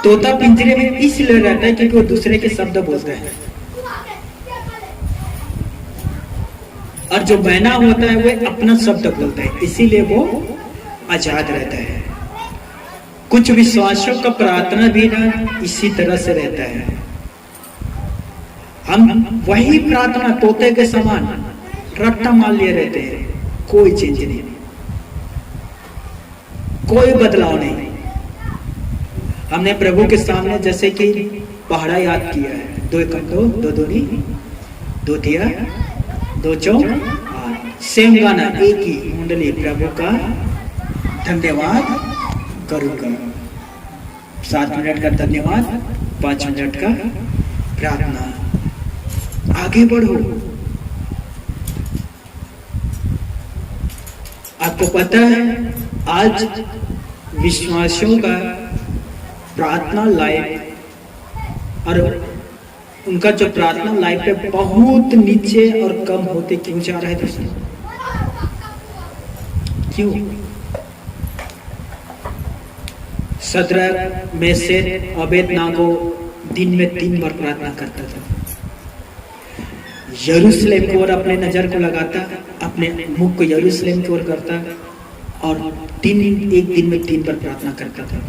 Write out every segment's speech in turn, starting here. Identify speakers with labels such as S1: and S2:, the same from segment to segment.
S1: तोता पिंजरे में इसलिए रहता है क्योंकि वो दूसरे के शब्द बोलते हैं, और जो मैना होता है वो अपना शब्द बोलता है, इसीलिए वो आजाद रहता है। कुछ विश्वासों का प्रार्थना भी ना इसी तरह से रहता है। हम वही प्रार्थना तोते के समान रट्टा मार लिए रहते हैं, कोई चेंज नहीं, कोई बदलाव नहीं। हमने प्रभु के सामने जैसे कि पहाड़ा याद किया है, 2 एकम 2, 2 दूनी 2 तिया 2 चौक 8, सेम गाना, एक ही मुंडली, प्रभु का धन्यवाद करूंगा। 7 मिनट का धन्यवाद, 5 मिनट का प्रार्थना। आगे बढ़ो। आपको पता है आज विश्वासियों का प्रार्थना लाइफ और उनका जो प्रार्थना लाइफ पे बहुत नीचे और कम होते क्यों जा रहा है दोस्तों? क्यों? सदरक मेशक अबेदनागो दिन में 3 बार प्रार्थना करता था। यरूशलेम की ओर अपने नजर को लगाता, अपने मुख को यरूशलेम की ओर करता और एक दिन में 3 बार प्रार्थना करता था।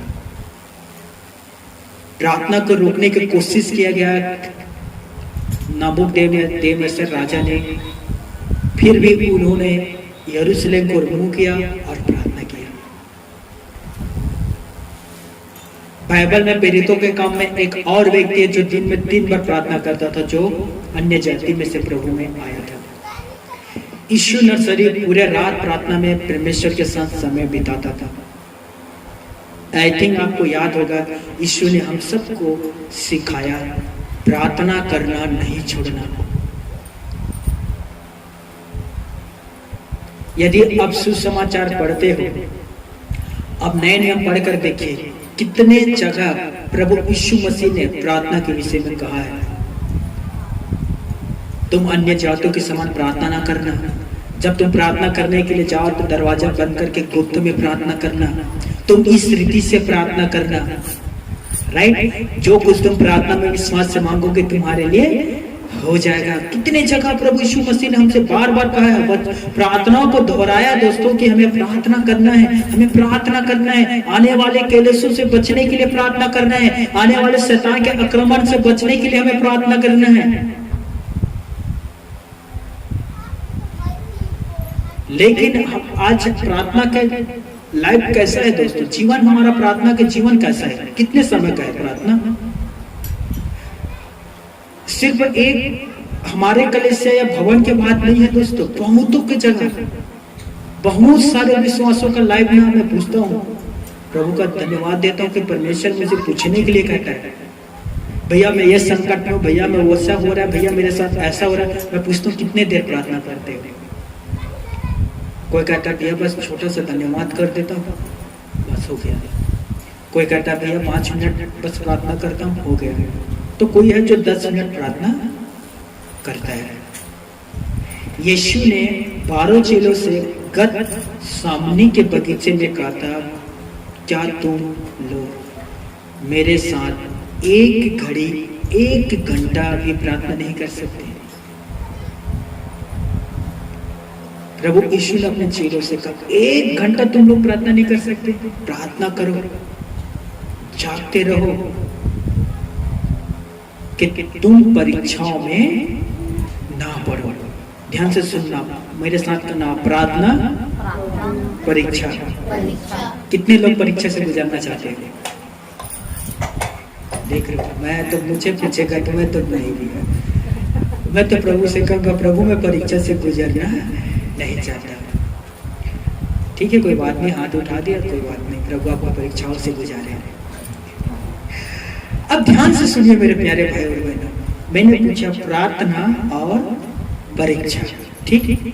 S1: प्रार्थना को रोकने की कोशिश किया गया नबूकदनेस्सर राजा ने, फिर भी उन्होंने यरूशलेम को रिमूव किया और प्रार्थना किया। बाइबल में प्रेरितों के काम में एक और व्यक्ति है जो दिन में 3 बार प्रार्थना करता था, जो अन्य जाति में से प्रभु में आया था। यीशु नसरी पूरे रात प्रार्थना में परमेश्वर के साथ समय बिताता था। आई थिंक आपको याद होगा, यीशु ने हम सबको सिखाया प्रार्थना करना नहीं छोड़ना। यदि अब सुसमाचार पढ़ते हो, अब नए नियम पढ़कर देखिए कितने जगह प्रभु यीशु मसीह ने प्रार्थना के विषय में कहा है। तुम अन्य जातों के समान प्रार्थना ना करना। जब तुम प्रार्थना करने के लिए जाओ तो दरवाजा बंद करके गुप्त में प्रार्थना करना। तुम इस रीति से प्रार्थना करना, राइट? जो कुछ तुम प्रार्थना में विश्वास से मांगोगे तुम्हारे लिए हो जाएगा। कितने जगह प्रभु यीशु मसीह ने हमसे बार बार कहा है, प्रार्थनाओं को दोहराया दोस्तों कि हमें प्रार्थना करना है, हमें प्रार्थना करना है। आने वाले क्लेशों से बचने के लिए प्रार्थना करना है, आने वाले शैतान के आक्रमण से बचने के लिए हमें प्रार्थना करना है। लेकिन आज प्रार्थना का लाइफ कैसा है दोस्तों? जीवन हमारा प्रार्थना का जीवन कैसा है? कितने समय का है प्रार्थना? सिर्फ एक हमारे कलीसिया या भवन के बात नहीं है दोस्तों, बहुतों की जगह बहुत सारे विश्वासों का लाइफ में मैं पूछता हूँ, प्रभु का धन्यवाद देता हूँ कि परमेश्वर मुझे पूछने के लिए कहता है, भैया मैं ये संकट में हूँ, भैया मैं वैसा हो रहा है, भैया मेरे साथ ऐसा हो रहा है। मैं पूछता हूँ कितने देर प्रार्थना करते हो? कोई कहता है भैया बस छोटा सा धन्यवाद कर देता हूँ, बस हो गया। कोई कहता है भैया 5 मिनट बस प्रार्थना करता हूँ, हो गया। तो कोई है जो 10 मिनट प्रार्थना करता है। यीशु ने 12 चेलों से गत सामनी के बगीचे में कहा था, क्या तुम लोग मेरे साथ एक घड़ी 1 घंटा भी प्रार्थना नहीं कर सकते? प्रभु यीशु ने अपने चेलों से कहा, 1 घंटा तुम लोग प्रार्थना नहीं कर सकते? प्रार्थना करो, जागते रहो कि तुम परीक्षाओं में ना पड़ो। ध्यान से सुनना, मेरे साथ करना, प्रार्थना परीक्षा। कितने लोग परीक्षा से गुजरना चाहते हैं? देख रहे हो, मैं तो मुझे पूछेगा तो मैं तो नहीं भी, मैं तो प्रभु से कहूँगा प्रभु मैं परीक्षा से गुजरना नहीं चाहता। ठीक है, कोई बात नहीं, हाथ उठा दिया, कोई बात नहीं, प्रभु आपको परीक्षाओं से गुजारे। अब ध्यान से सुनिए मेरे प्यारे भाई और बहनों, मैंने पूछा प्रार्थना और परीक्षा, ठीक?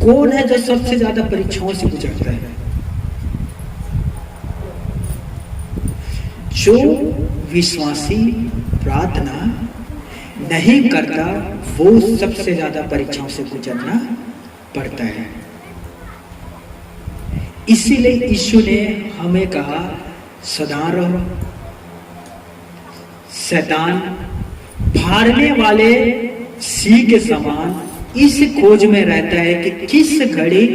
S1: कौन है जो सबसे ज्यादा परीक्षाओं से गुजरता है? जो विश्वासी प्रार्थना नहीं करता वो सबसे ज्यादा परीक्षाओं से गुजरना पड़ता है। इसीलिए यीशु ने हमें कहा सदा रहो, शैतान फाड़ने वाले सी के समान इस खोज में रहता है कि किस घड़ी,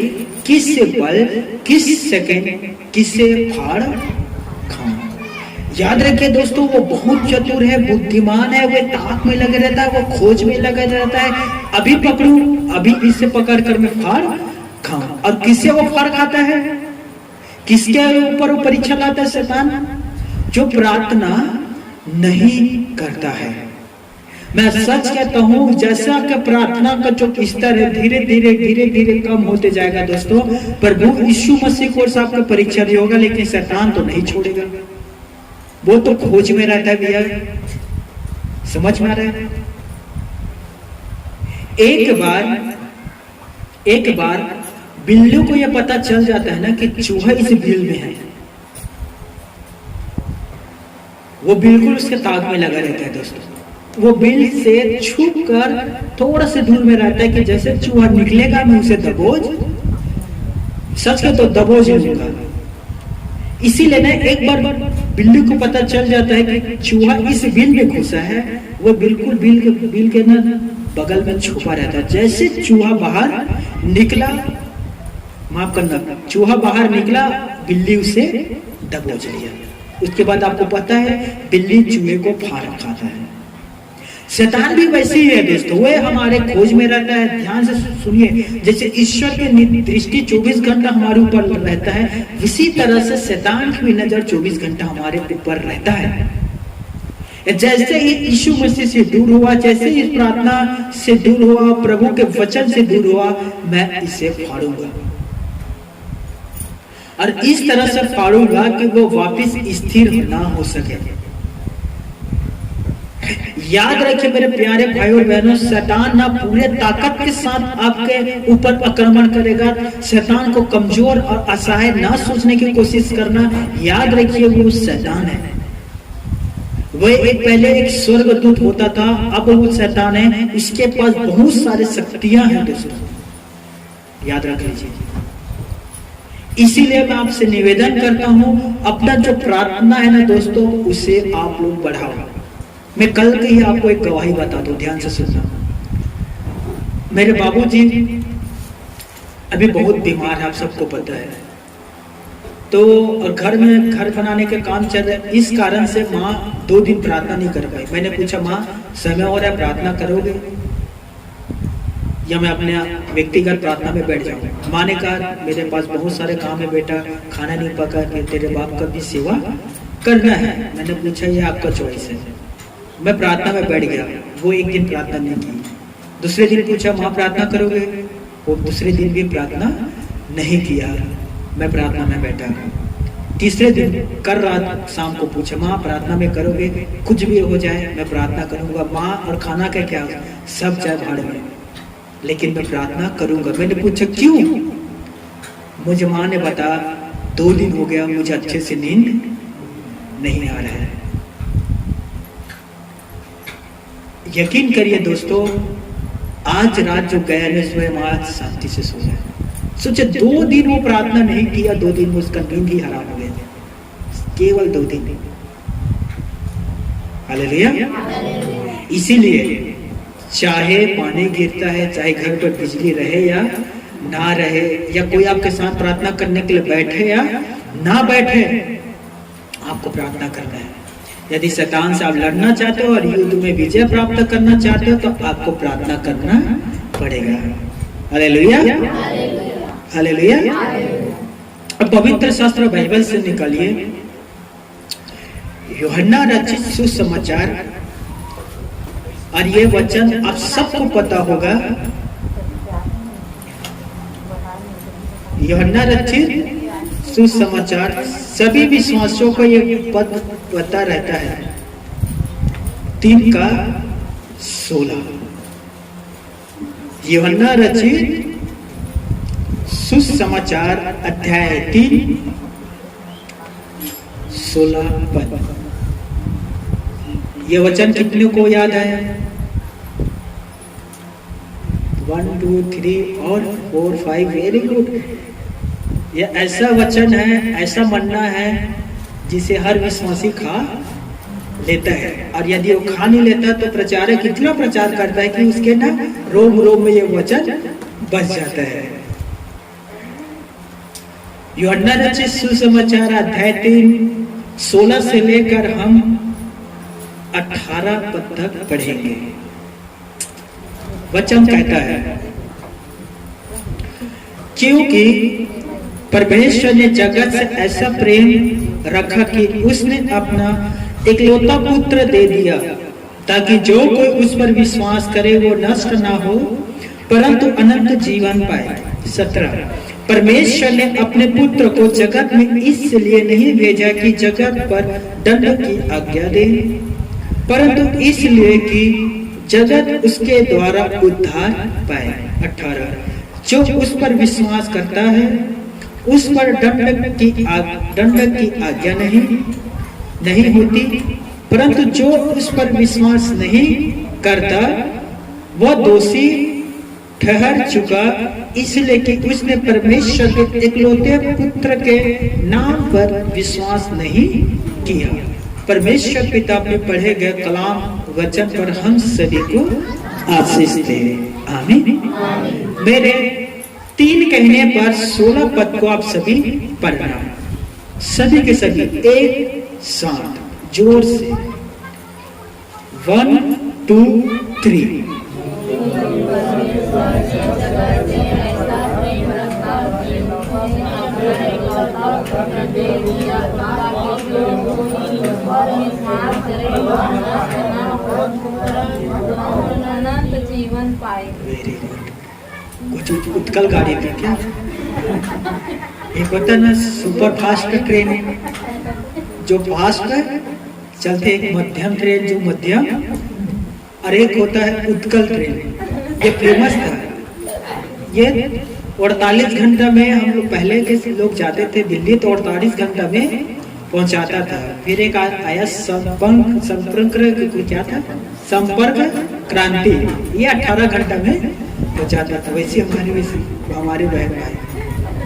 S1: किस पल, किस सेकंड किसे फाड़ खाऊं। याद रखिए दोस्तों, वो बहुत चतुर है, बुद्धिमान है, वो ताक में लगे रहता है, वो खोज में लगा रहता है। अभी पकड़ूं, अभी इसे पकड़ कर मैं फाड़ खाऊं। और किसे वो फाड़ खाता है, किसके ऊपर वो परीक्षा लाता है शैतान? जो प्रार्थना नहीं करता है। मैं सच कहता हूं, जैसा कि प्रार्थना का जो स्तर है धीरे धीरे धीरे धीरे कम होते जाएगा दोस्तों, प्रभु यीशु मसीह को आपका परीक्षा भी होगा, लेकिन शैतान तो नहीं छोड़ेगा। वो तो खोज में रहता है भैया, समझ में आ रहा है? एक बार बिल्ली को यह पता चल जाता है ना कि चूहा इस बिल में है, वो बिल्कुल उसके ताक में लगा रहता है दोस्तों। वो बिल से छुप कर थोड़ा से दूर में रहता है कि जैसे चूहा निकलेगा मैं उसे दबोच, सच के तो दबोच लूंगा। इसीलिए ना एक बार बिल्ली को पता चल जाता है कि चूहा इस बिल में घुसा है, वो बिल्कुल बिल के ना बगल में छुपा रहता है। जैसे चूहा बाहर निकला, माफ करना, चूहा बाहर निकला, बिल्ली उसे दबोच लिया। उसके बाद आपको पता है बिल्ली चूहे को फाड़ खाता है। शैतान भी वैसे ही है दोस्तों, वो हमारे खोज में रहता है। ध्यान से सुनिए, जैसे ईश्वर की दृष्टि 24 घंटा हमारे ऊपर रहता है, इसी तरह से शैतान की भी नजर 24 घंटा हमारे ऊपर रहता है। जैसे ही यीशु मसीह से दूर हुआ, जैसे ही प्रार्थना से दूर हुआ, प्रभु के वचन से दूर हुआ, मैं इसे फाड़ूंगा और इस तरह से फाड़ूंगा कि वो वापस स्थिर ना हो सके। याद रखिए मेरे प्यारे भाई और बहनों, शैतान ना पूरे ताकत के साथ आपके ऊपर आक्रमण करेगा। शैतान को कमजोर और असहाय ना सोचने की कोशिश करना। याद रखिए वो शैतान है। वह पहले एक स्वर्गदूत होता था, अब वो शैतान है। इसके पास बहुत सारी शक्तियां हैं दोस्तों, याद रख लीजिए। इसीलिए मैं आपसे निवेदन करता हूं, अपना जो प्रार्थना है ना दोस्तों, उसे आप लोग बढ़ाओ। मैं कल की ही आपको एक गवाही बता दूं, ध्यान से सुनना। मेरे बाबूजी अभी बहुत बीमार है, आप सबको पता है। तो घर में घर बनाने के काम चल रहे, इस कारण से माँ 2 दिन प्रार्थना नहीं कर पाई। मैंने पूछा, माँ समय हो रहा है, प्रार्थना करोगे या मैं अपने व्यक्तिगत प्रार्थना में बैठ जाऊं? माँ ने कहा, मेरे पास बहुत सारे काम है बेटा, खाना नहीं पका के तेरे बाप का भी सेवा करना है। मैंने पूछा, ये आपका चॉइस है। मैं प्रार्थना में बैठ गया। वो एक दिन प्रार्थना नहीं की। दूसरे दिन पूछा, माँ प्रार्थना करोगे? वो दूसरे दिन भी प्रार्थना नहीं किया। मैं प्रार्थना में बैठा। तीसरे दिन कर रात शाम को पूछा, माँ प्रार्थना में करोगे? कुछ भी हो जाए मैं प्रार्थना करूंगा। माँ और खाना का क्या, सब जाए भाड़ में, लेकिन मैं प्रार्थना करूंगा। मैंने पूछा क्यों? मुझे माँ ने बताया, 2 दिन हो गया मुझे अच्छे से नींद नहीं आ रहा है। यकीन करिए दोस्तों, आज रात जो गया है उसमें माँ शांति से सो जाए। सोचे 2 दिन वो प्रार्थना नहीं किया, 2 दिन में उसका नींद ही हराम हो गया, केवल 2 दिन। हालेलुया। इसीलिए चाहे पानी गिरता है, चाहे घर पर बिजली रहे या ना रहे, या कोई आपके साथ प्रार्थना करने के लिए बैठे या ना बैठे, आपको प्रार्थना करना है। यदि शैतान से आप लड़ना चाहते हो और युद्ध में विजय प्राप्त करना चाहते हो, तो आपको प्रार्थना करना पड़ेगा। Hallelujah, hallelujah. अब पवित्र शास्त्र बाइबल से निकालिए यूहन्ना रचित सुसमाचार, और ये वचन आप सबको पता होगा। यूहन्ना रचित सुसमाचार, सभी विश्वासियों को ये पद पता रहता है। 3:16 यूहन्ना रचित सुसमाचार अध्याय 3 16 पद। ये वचन कितने को याद है? 1 2 3 और 4 5। Very good. ये ऐसा वचन है, ऐसा मन्ना है जिसे हर विश्वासी खा लेता है, और यदि वो खा नहीं लेता तो प्रचारक इतना प्रचार करता है कि उसके ना रोम रोम में ये वचन बच जाता है। यूहन्ना रचित सुसमाचार अध्याय 3:16 से लेकर हम 18 पद तक पढ़ेंगे। वचन कहता है, क्योंकि परमेश्वर ने जगत से ऐसा प्रेम रखा कि उसने अपना इकलौता पुत्र दे दिया, ताकि जो कोई उस पर विश्वास करे वो नष्ट ना हो परंतु अनंत जीवन पाए। 17 परमेश्वर ने अपने पुत्र को जगत में इसलिए नहीं भेजा कि जगत पर दंड की आज्ञा दे, परंतु इसलिए कि जगत उसके द्वारा उद्धार पाए। 18 जो उस पर विश्वास करता है उस पर दंड की आज्ञा नहीं होती, परंतु जो उस पर विश्वास नहीं करता वह दोषी ठहर चुका, इसलिए कि उसने परमेश्वर के इकलौते पुत्र के नाम पर विश्वास नहीं किया। परमेश्वर पिता में पढ़े गए कलाम वचन पर हम सभी को आशीष दे। आमीन। मेरे 3 कहने पर 16 पद को आप सभी पढ़ना, सभी के सभी एक साथ जोर से 1 2 3।
S2: जीवन पाए।
S1: Very good. कुछ उत्कल गाड़ी थी क्या? एक होता ना सुपर फास्ट ट्रेन जो फास्ट है चलते, एक मध्यम ट्रेन जो मध्यम, और एक होता है उत्कल ट्रेन, ये फेमस था। ये 48 घंटा में हम लोग पहले के लोग जाते थे दिल्ली तो 48 घंटा में पहुंचाता था। फिर एक आया संपर्क क्रांति, ये 18 घंटा में पहुंचाता था। वैसे हमारे बहन भाई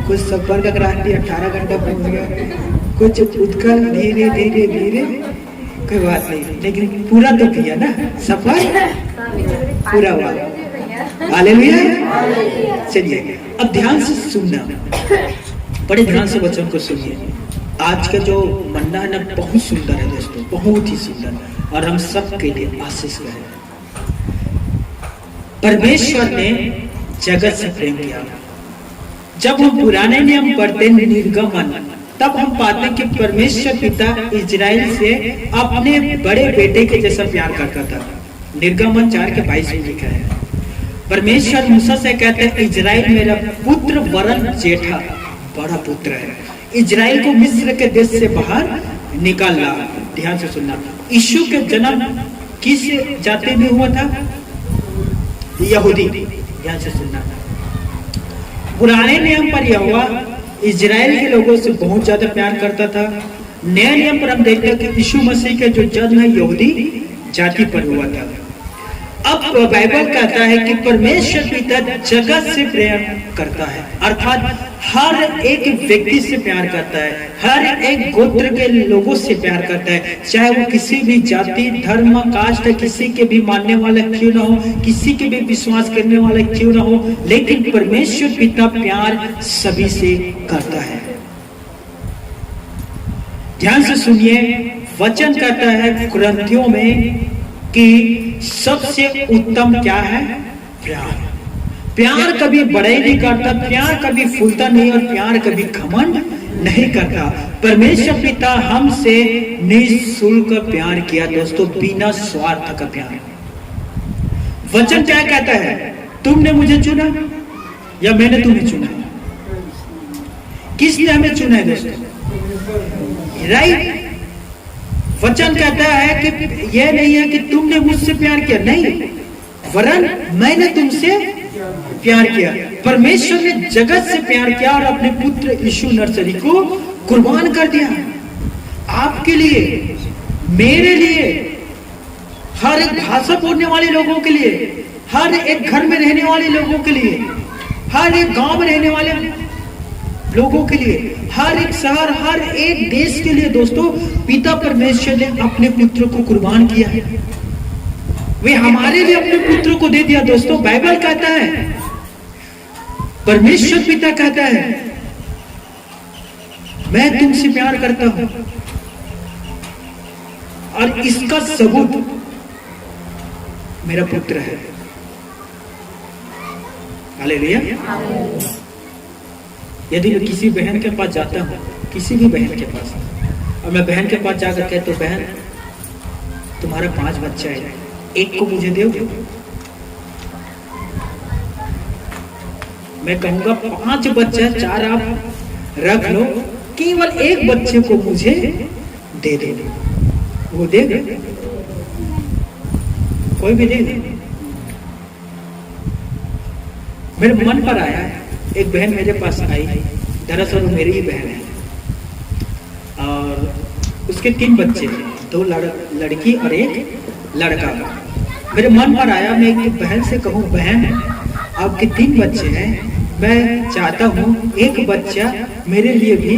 S1: कुछ संपर्क क्रांति 18 घंटा पहुंच गया, कुछ उत्कल धीरे धीरे धीरे, कोई बात नहीं, लेकिन पूरा तो किया ना, सफर पूरा हुआ। हालेलुया। चलिए अब ध्यान से सुनना, बड़े ध्यान से वचन को सुनिए। आज का जो मन्ना है ना बहुत सुंदर है दोस्तों, बहुत ही सुंदर, और हम सबके लिए आशीष है। परमेश्वर ने जगत से प्रेम किया। जब हम पुराने नियम पढ़ते निर्गमन, तब हम पाते कि परमेश्वर पिता इजराइल से अपने बड़े बेटे के जैसा प्यार करता था। निर्गमन 4:22 में लिखा है, परमेश्वर मूसा से कहते हैं, इजराइल मेरा पुत्र वरन जेठा बड़ा पुत्र है। इजराइल को मिस्र के देश से बाहर निकाला। ध्यान से सुनना, यीशु के जन्म किस जाति में हुआ था? यहूदी। ध्यान से सुनना, पुराने नियम पर यहोवा इजराइल के लोगों से बहुत ज्यादा प्यार करता था। नए नियम पर हम देखते हैं कि यीशु मसीह का जो जन्म है यहूदी जाति पर हुआ था। अब बाइबल कहता है कि परमेश्वर पिता जगत से प्रेम करता है, अर्थात हर एक व्यक्ति से प्यार करता है, हर एक गोत्र के लोगों से प्यार करता है, चाहे वो किसी भी जाति धर्म कास्ट किसी के भी मानने वाला क्यों ना हो, किसी के भी विश्वास करने वाला क्यों ना हो, लेकिन परमेश्वर पिता प्यार सभी से करता है। ध्यान से सुनिए, वचन कहता है कुरिन्थियों में कि सबसे उत्तम क्या है? प्यार। प्यार कभी बड़ाई नहीं करता, प्यार कभी फूलता नहीं, और प्यार कभी घमंड नहीं करता। परमेश्वर पिता हमसे निःशुल्क प्यार किया दोस्तों, बिना स्वार्थ का प्यार। वचन क्या कहता है? तुमने मुझे चुना या मैंने तुम्हें चुना? किसने हमें चुना है दोस्तों? राइट। वचन कहता है कि यह नहीं है कि तुमने मुझसे प्यार किया, नहीं, वरन मैंने तुमसे प्यार किया। परमेश्वर ने जगत से प्यार किया और अपने पुत्र यीशु नरसरी को कुर्बान कर दिया। आपके लिए, मेरे लिए, हर एक भाषा बोलने वाले लोगों के लिए, हर एक घर में रहने वाले लोगों के लिए, हर एक गांव में रहने वाले लोगों के लिए, हर एक शहर, हर एक देश के लिए दोस्तों पिता परमेश्वर ने अपने पुत्र को कुर्बान किया है। वे हमारे लिए अपने पुत्र को दे दिया दोस्तों। बाइबल कहता है, परमेश्वर पिता कहता है, मैं तुमसे प्यार करता हूं, और इसका सबूत मेरा पुत्र है। हालेलुया। यदि मैं किसी बहन के पास जाता हूं, किसी भी बहन के पास, और मैं बहन के पास जाकर कहता हूं, बहन तुम्हारा 5 बच्चा है, एक को मुझे दो, मैं कहूंगा 5 बच्चा, 4 आप रख लो, केवल एक बच्चे को मुझे दे दे। वो देगा? कोई भी देगा? मेरे मन पर आया, एक बहन मेरे पास आई, दरअसल वो मेरी ही बहन है, और उसके 3 बच्चे हैं, 2 लड़की और एक लड़का। मेरे मन पर आया, मैं एक बहन से कहूँ, बहन आपके 3 बच्चे हैं, मैं चाहता हूँ एक बच्चा मेरे लिए भी,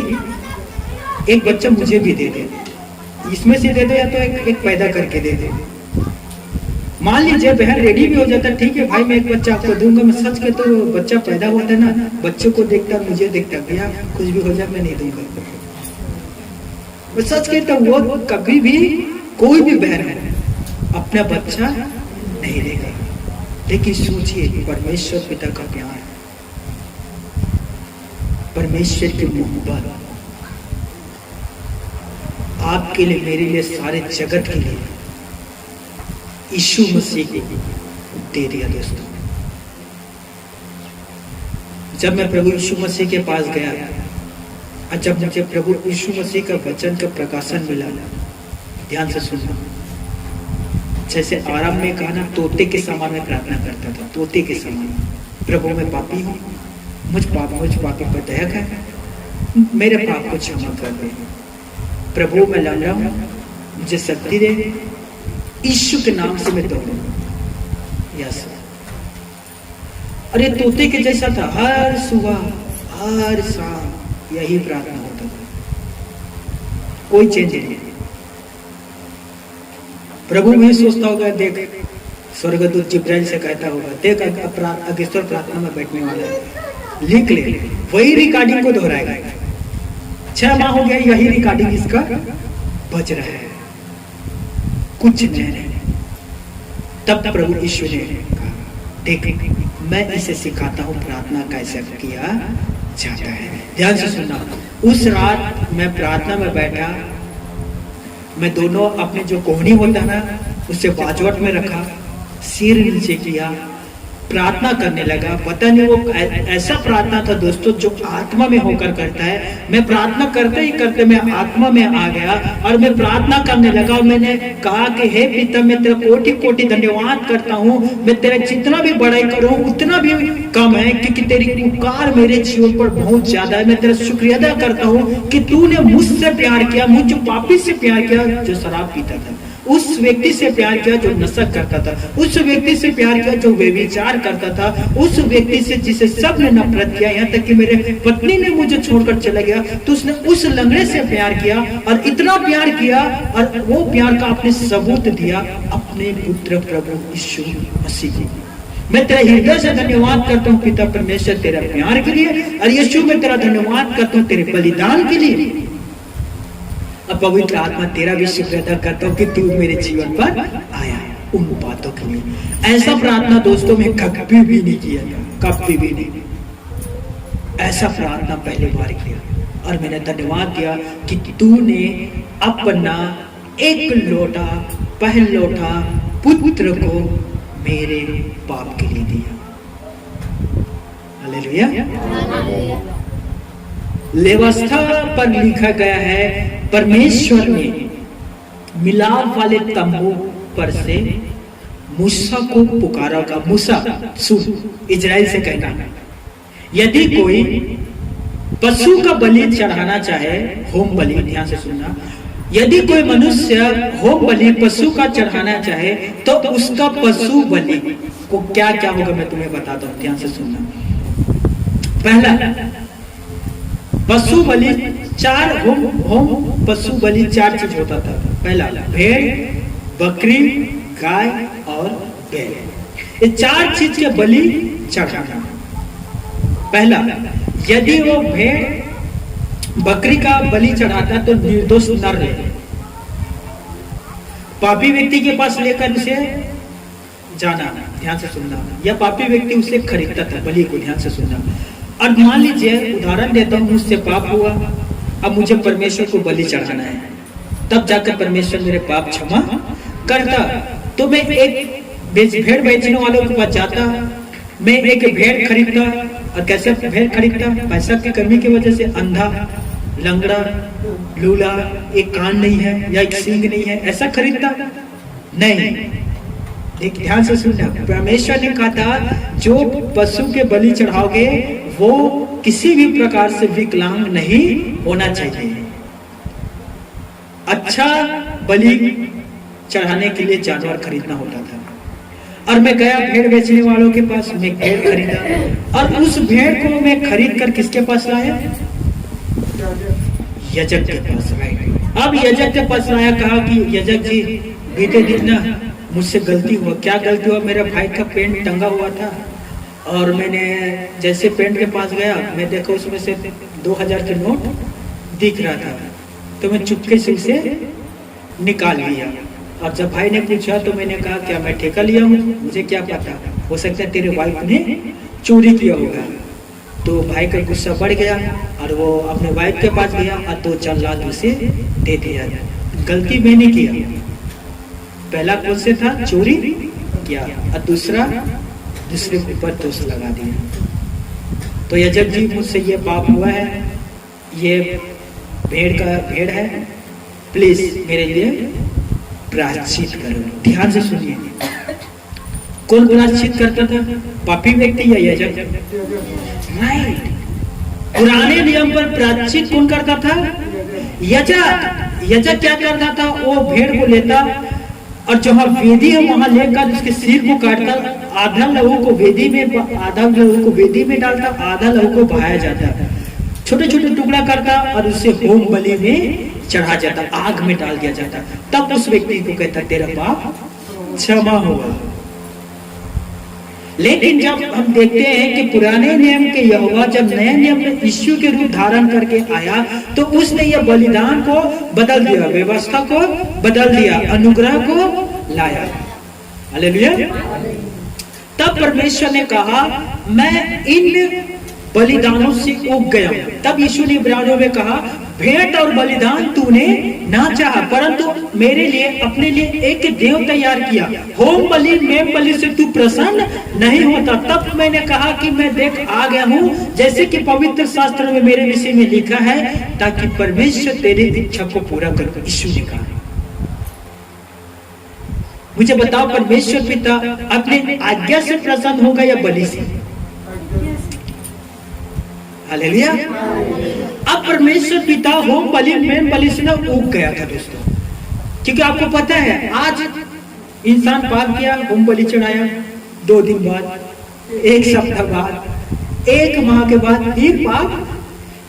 S1: एक बच्चा मुझे भी दे दे, इसमें से दे दो, या तो एक पैदा करके दे दे। मान लीजिए बहन रेडी भी हो जाता, ठीक है भाई मैं एक बच्चा आपको दूंगा। मैं सच के तो बच्चा पैदा होता है ना, बच्चों को देखता, मुझे देखता, भैया कुछ भी हो जाए मैं नहीं दूंगा। मैं सच कहता हूँ, वो कभी भी कोई भी बहन अपना बच्चा नहीं देगा। लेकिन सोचिए, परमेश्वर पिता का प्यार, परमेश्वर की मोहब्बत आपके लिए, मेरे लिए, सारे जगत के लिए यीशु मसीह को दे दिया दोस्तों। जब मैं प्रभु यीशु मसीह के पास गया, और जब मुझे प्रभु यीशु मसीह का वचन का प्रकाशन मिला, ध्यान से सुनना, जैसे आरंभ में कहा ना, तोते के समान में प्रार्थना करता था, तोते के समान, प्रभु मैं पापी हूँ, मुझ पापी पर दया कर, मेरे पाप को क्षमा कर दे, प्रभु मैं लंगड़ा हूँ, मुझे शक्ति दे, यीशु के नाम से मैं दौड़ूं। यस, और ये तोते के जैसा था, हर सुबह हर शाम यही प्रार्थना होता था, कोई चेंज नहीं। प्रभु भी सोचता होगा, देख स्वर्गदूत जिब्राइल से कहता होगा, देख अगेश्वर प्रार्थना में बैठने वाला है, लिख ले, वही रिकॉर्डिंग को दोहराएगा। 6 माह हो गया यही रिकॉर्डिंग इसका बज रहा है, कुछ नहीं। तब प्रभु यीशु ने कहा, देख मैं इसे सिखाता हूं प्रार्थना कैसे किया जाता है। ध्यान से सुनना, उस रात मैं प्रार्थना में बैठा, मैं दोनों अपने जो कोहनी होता है ना, उसे बाजवट में रखा, सिर नीचे किया, प्रार्थना करने लगा। पता नहीं वो ऐसा प्रार्थना था दोस्तों जो आत्मा में होकर करता है। मैं प्रार्थना करते ही करते मैं आत्मा में आ गया और मैं प्रार्थना करने लगा, और मैंने कहा कि हे पिता, मैं तेरा कोटि कोटि धन्यवाद करता हूँ, मैं तेरा जितना भी बड़ाई करूँ उतना भी कम है, क्योंकि तेरी उपकार मेरे जीवन पर बहुत ज्यादा है। मैं तेरा शुक्रिया अदा करता हूँ कि तूने मुझसे प्यार किया, मुझ पापी से प्यार किया जो शराब पीता था, उस व्यक्ति से प्यार किया जो नशा करता था, उस व्यक्ति से प्यार किया जो व्यभिचार करता था, उस व्यक्ति से जिसे सबने नफरत किया, यहाँ तक कि मेरे पत्नी ने मुझे छोड़कर चला गया, तो उसने उस लंगड़े से प्यार किया, और इतना प्यार किया, और वो प्यार का आपने सबूत दिया अपने पुत्र प्रभु यीशु मसीह को। मैं तेरा हृदय से धन्यवाद करता हूँ पिता परमेश्वर तेरा प्यार के लिए, और यीशु मैं तेरा धन्यवाद करता हूँ तेरे बलिदान के लिए। अब पवित्र आत्मा तेरा भी शुक्र अदा करता हूँ कि तू मेरे जीवन पर आया उन बातों के लिए। ऐसा प्रार्थना दोस्तों में कभी भी नहीं किया था, कभी भी नहीं। ऐसा प्रार्थना पहली बार किया, और मैंने धन्यवाद दिया कि तूने अपना एक लोटा पहलौठा पुत्र को मेरे पाप के लिए दिया। हालेलुया। व्यवस्था पर लिखा गया है, परमेश्वर ने मिलाप वाले तंबू पर से मूसा को पुकारा का। मूसा सुन, इजराइल से कहना, यदि कोई पशु का बलि चढ़ाना चाहे, होम बलि, ध्यान से सुनना, यदि कोई मनुष्य होम बलि पशु का चढ़ाना चाहे तो उसका पशु बलि को क्या क्या होगा मैं तुम्हें बताता हूं, ध्यान से सुनना। पहला, पशु बलि चार होम पशु बलि 4 चीज होता था। पहला भेड़, बकरी, गाय और बैल, ये 4 चीज के बलि चढ़ाना। पहला, यदि वो भेड़ बकरी का बलि चढ़ाता तो निर्दोष नर रहे, पापी व्यक्ति के पास लेकर उसे जाना, ध्यान से सुनना, या पापी व्यक्ति उसे खरीदता था बलि को, ध्यान से सुनना। और मान लीजिए, उदाहरण देता हूं, मुझसे पाप हुआ, अब मुझे परमेश्वर को बलि चढ़ाना है, तब जाकर परमेश्वर मेरे पाप क्षमा करता। तो मैं एक भेड़ बेचने वालों के पास जाता, मैं एक भेड़ खरीदता। और कैसे भेड़ खरीदता? पैसा की कमी की वजह से अंधा, लंगड़ा, लूला, एक कान नहीं है या एक सींग नहीं है, ऐसा खरीदता नहीं। एक ध्यान से सुनना, परमेश्वर ने कहा था जो पशु के बलि चढ़ाओगे वो किसी भी प्रकार से विकलांग नहीं होना चाहिए। अच्छा बलि चढ़ाने के लिए जानवर खरीदना होता था। और मैं गया भेड़ बेचने वालों के पास, मैं भेड़ खरीदा, और उस भेड़ को मैं खरीद कर किसके पास लाया? यजक के पास। राइट। अब यजक के पास लाया, कहा कि यजक जी बीते दिन ना मुझसे गलती हुआ। क्या गलती हुआ? मेरा भाई का पेंट टंगा हुआ था, और मैंने जैसे पेंट के पास गया, मैं देखा उसमें से 2000 के नोट दिख रहा था, तो मैं चुपके से उसे निकाल लिया। और जब भाई ने पूछा तो मैंने कहा क्या मैं ठेका लिया हूँ? मुझे क्या पता, हो सकता है तेरे वाइफ ने चोरी किया होगा। तो भाई का गुस्सा बढ़ गया और वो अपने वाइफ के पास गया और 2-4 लाख उसे दे दिया। गलती मैंने किया, पहला कौन से था? चोरी किया, और दूसरे के ऊपर दोष लगा दिया। तो यजक जी मुझसे ये पाप हुआ है, ये भेड़ है, प्लीज मेरे लिए प्रायश्चित करो। ध्यान से सुनिए, कौन प्रायश्चित करता था? पापी व्यक्ति या यजक? राइट। पुराने नियम पर प्रायश्चित कौन करता था? यजक। यजक क्या करता था? वो भेड़ को लेता और जहां वेदी है वहां लेकर उसके सिर को काटता, आधा लहू को वेदी में डालता, आधा लहू को बहाया जाता, छोटे छोटे टुकड़ा करता और उसे होम बलि में चढ़ा जाता, आग में डाल दिया जाता। तब उस व्यक्ति को कहता तेरा पाप क्षमा हुआ। लेकिन जब हम देखते हैं कि पुराने नियम के यहोवा जब नए नियम में यीशु के रूप धारण करके आया, तो उसने यह बलिदान को बदल दिया, व्यवस्था को बदल दिया, अनुग्रह को लाया। हालेलुया। तब परमेश्वर ने कहा मैं इन बलिदानों से उब गया। तब यीशु ने इब्रानियों में कहा भेंट और बलिदान तूने ना चाहा, परंतु मेरे लिए अपने लिए एक देव तैयार किया। होम बलि मेम बलि से तू प्रसन्न नहीं होता। तब मैंने कहा कि मैं देख आ गया हूँ, जैसे कि पवित्र शास्त्र में मेरे विषय में लिखा है, ताकि परमेश्वर तेरी इच्छा को पूरा कर। यीशु ने कहा मुझे बताओ परमेश्वर पिता अपने आज्ञा से प्रसन्न होगा या बलि से? हालेलुया। अब परमेश्वर पिता होम बलि मेम बलि से ना उग गया था दोस्तों, क्योंकि आपको पता है आज इंसान पाप किया, होम बलि चढ़ाया, 2 दिन बाद, 1 सप्ताह बाद, 1 माह के बाद फिर पाप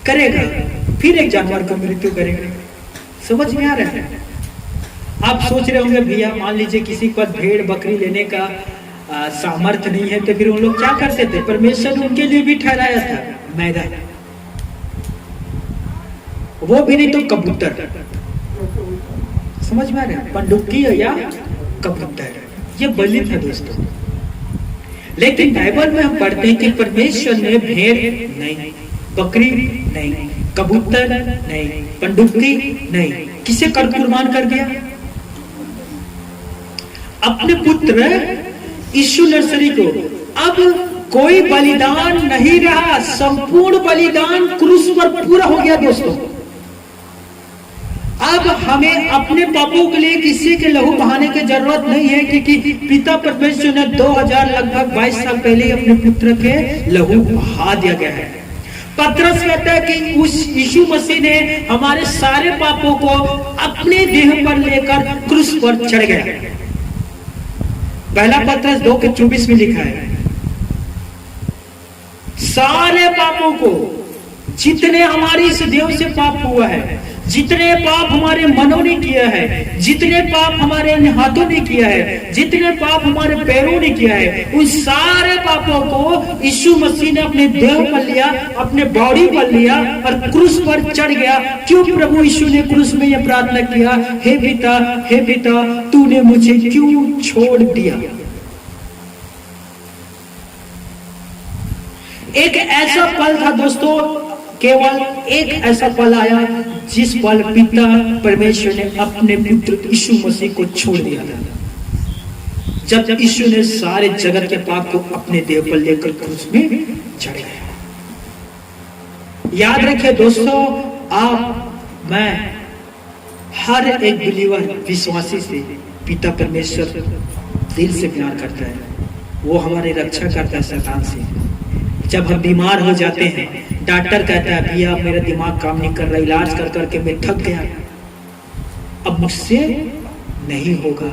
S1: करेगा, फिर एक जानवर का मृत्यु करेगा। समझ में आ रहा है? आप सोच रहे होंगे भैया मान लीजिए किसी के पास भेड़ बकरी लेने का सामर्थ्य नहीं है, तो फिर उन लोग क्या करते थे? परमेश्वर ने उनके लिए भी ठहराया था मैदा, वो भी नहीं तो कबूतर। समझ में आ रहा है? पंडुक्की या कबूतर, ये बलि था दोस्तों। लेकिन बाइबल में हम पढ़ते हैं कि परमेश्वर ने भेड़ नहीं, बकरी नहीं, कबूतर नहीं, पंडुक्की नहीं, किसे कर कुर्बान कर दिया? अपने पुत्र यीशु नर्सरी को। अब कोई बलिदान नहीं रहा, संपूर्ण बलिदान क्रूस पर पूरा हो गया दोस्तों। अब हमें अपने पापों के लिए किसी के लहू बहाने की जरूरत नहीं है, क्योंकि पिता परमेश्वर ने 2000 लगभग 22 साल पहले ही अपने पुत्र के लहू बहा दिया गया है। पतरस कहता है कि उस यीशु मसीह ने हमारे सारे पापों को अपने देह पर लेकर क्रूस पर चढ़ गया। पहला पतरस 2:24 में लिखा है सारे पापों को जितने हमारे इस देव से पाप हुआ है, जितने पाप हमारे मनों ने किया है, जितने पाप हमारे हाथों ने किया है, जितने पाप हमारे पैरों ने किया है, उन सारे पापों को यीशु मसीह ने अपने देह पर लिया, अपने बॉडी पर लिया और क्रूस पर चढ़ गया। क्यों प्रभु यीशु ने क्रूस में यह प्रार्थना किया, हे पिता तूने मुझे क्यों छोड़ दिया। एक ऐसा पल था दोस्तों, केवल एक ऐसा पल आया जिस पल पिता परमेश्वर ने अपने पुत्र यीशु मसीह को छोड़ दिया था, जब यीशु ने सारे जगत के पाप को अपने देह पर लेकर क्रूस में चढ़ गया। याद रखिए दोस्तों, आप मैं हर एक बिलीवर विश्वासी से पिता परमेश्वर दिल से प्यार करता है। वो हमारी रक्षा करता है शैतान से। जब हम बीमार हो जाते हैं, डॉक्टर कहता है भैया मेरा दिमाग काम नहीं कर रहा, इलाज कर करके मैं थक गया, अब मुझसे नहीं होगा,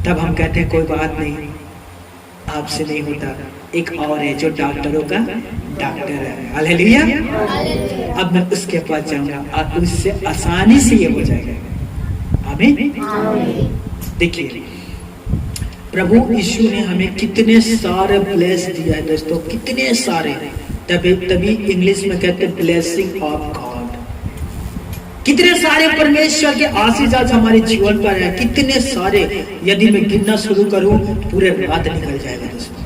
S1: तब हम कहते हैं कोई बात नहीं, आपसे नहीं होता, एक और है जो डॉक्टरों का डॉक्टर है, हालेलुया। अब मैं उसके पास जाऊंगा और उससे आसानी से ये हो जाएगा। आमीन। देखिए प्रभु यीशु ने हमें कितने सारे ब्लेस दिया है दोस्तों, कितने सारे, तभी इंग्लिश में कहते हैं ब्लेसिंग ऑफ गॉड। कितने सारे परमेश्वर के आशीष आज हमारे जीवन पर है, कितने सारे, यदि मैं गिनना शुरू करूं पूरे रात निकल जाएगा दोस्तों।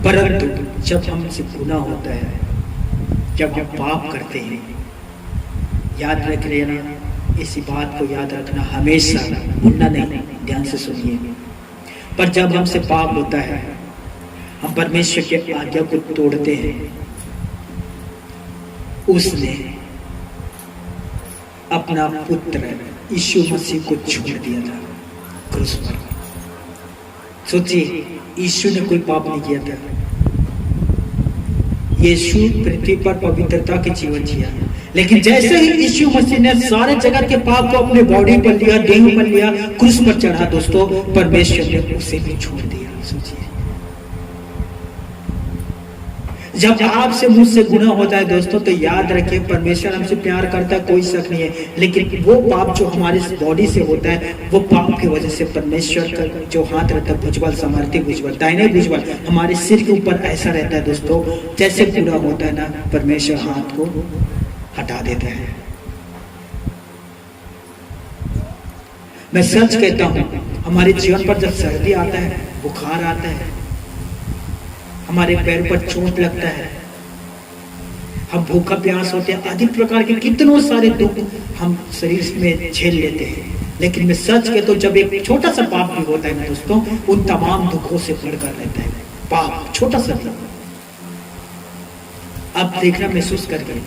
S1: परंतु जब हमसे गुनाह होता है, जब हम पाप करते हैं, याद रख लेना, इसी बात को याद रखना हमेशा, भूलना नहीं, ध्यान से सुनिए। पर जब हमसे पाप होता है, हम परमेश्वर के आज्ञा को तोड़ते हैं, उसने अपना पुत्र यीशु मसीह को छोड़ दिया था क्रूस पर। सोचिए, यीशु ने कोई पाप नहीं किया था। यीशु पृथ्वी पर पवित्रता के जीवन जिया, लेकिन जैसे ही यीशु मसीह ने सारे जगत के पाप को अपने बॉडी पर लिया, देह पर लिया, क्रूस पर चढ़ा दोस्तों, परमेश्वर ने उसे भी छोड़ दिया। सोचिए, जब आपसे मुझसे गुनाह होता है दोस्तों, तो याद रखिए परमेश्वर हमसे प्यार करता है, कोई शक नहीं है, लेकिन वो पाप जो हमारे बॉडी से होता है, वो पाप की वजह से परमेश्वर का जो हाथ रहता है, भुजबल, सामर्थ्य भुजबल, दाहिने भुजबल हमारे सिर के ऊपर ऐसा रहता है दोस्तों, जैसे पूरा होता है ना, परमेश्वर हाथ को हटा देता है। मैं सच कहता हूं, हमारे जीवन पर जब सर्दी आता है, बुखार आता है, हमारे पैर पर चोट लगता है, हम भूखा प्यास होते हैं, आदि प्रकार के कितनों सारे दुख हम शरीर में झेल लेते हैं, लेकिन मैं सच कहता हूं, जब एक छोटा सा पाप भी होता है ना दोस्तों, उन तमाम दुखों से बढ़कर रहता है पाप, छोटा सा भी। अब देखना महसूस करके,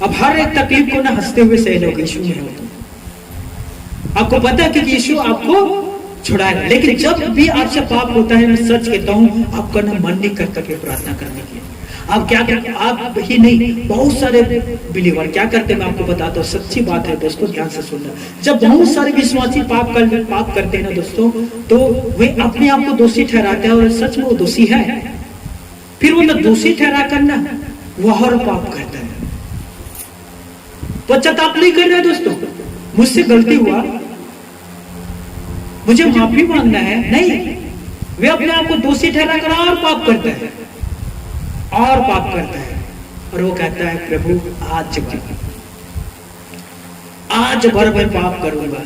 S1: अब हर एक तकलीफ को ना हंसते हुए सह लोगे, यीशु में हो तो आपको पता है कि यीशु आपको छुड़ाएगा। लेकिन जब भी आपसे पाप होता है, मैं सच कहता हूं, आपका ना मन नहीं करता कि प्रार्थना करने की। आप क्या करते, आप ही नहीं, बहुत सारे बिलीवर क्या करते हैं, मैं आपको बताता हूँ, सच्ची बात है दोस्तों, ध्यान से सुनना। जब बहुत सारे विश्वासी पाप करते हैं ना दोस्तों, तो वे अपने आप को दोषी ठहराते हैं, और सच में वो दोषी है, फिर वो ना दोषी ठहरा करना वह और पाप करता है। पश्चाताप नहीं कर रहे दोस्तों, मुझसे गलती हुआ, मुझे माफी मांगना है, नहीं, वे अपने आप को दोषी ठहरा कर और पाप करता है, और पाप करता है, और वो कहता है प्रभु आज भर मैं पाप करूंगा,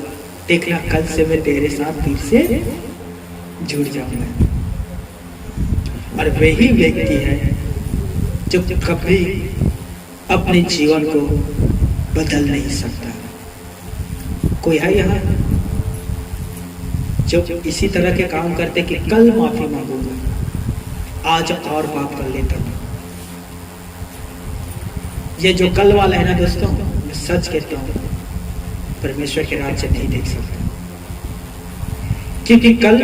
S1: देखना कल से मैं तेरे साथ फिर से जुड़ जाऊंगा। और वही व्यक्ति है जो कभी अपने जीवन को बदल नहीं सकता। कोई है यहाँ जो इसी तरह के काम करते कि कल माफी मांगूंगा, आज और पाप कर लेता हूं। ये जो कल वाला है ना दोस्तों, मैं सच कहता हूं, परमेश्वर के राज्य नहीं देख सकता, क्योंकि कल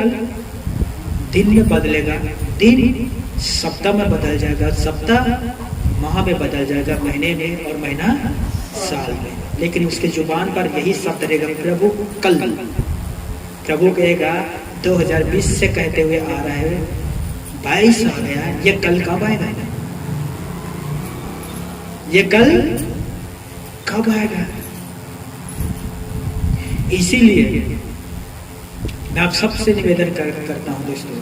S1: दिन में बदलेगा, दिन सप्ताह में बदल जाएगा, सप्ताह माह में बदल जाएगा, महीने में, और महीना साल में, लेकिन उसके जुबान पर यही शब्द रहेगा, प्रभु कल। प्रभु कहेगा 2020 से कहते हुए आ रहा है, 22 आ गया, ये कल कब आएगा? ये कल कब आएगा? इसीलिए मैं आप सबसे निवेदन करता हूं दोस्तों,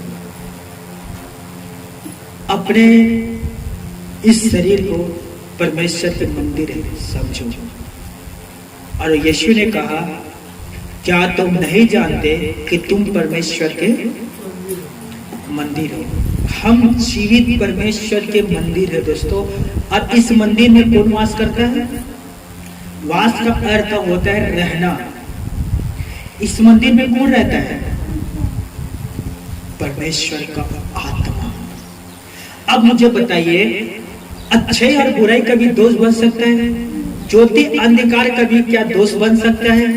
S1: अपने इस शरीर को परमेश्वर के मंदिर समझो। और यीशु ने कहा, क्या तुम नहीं जानते कि तुम परमेश्वर के मंदिर हो? हम जीवित परमेश्वर के मंदिर है दोस्तों। और इस मंदिर में कौन वास करता है? वास का अर्थ होता है रहना। इस मंदिर में कौन रहता है? परमेश्वर का आत्मा। अब मुझे बताइए, अच्छे और बुराई कभी दोस्त बन सकता है? ज्योति अंधकार कभी क्या दोस्त बन सकता है?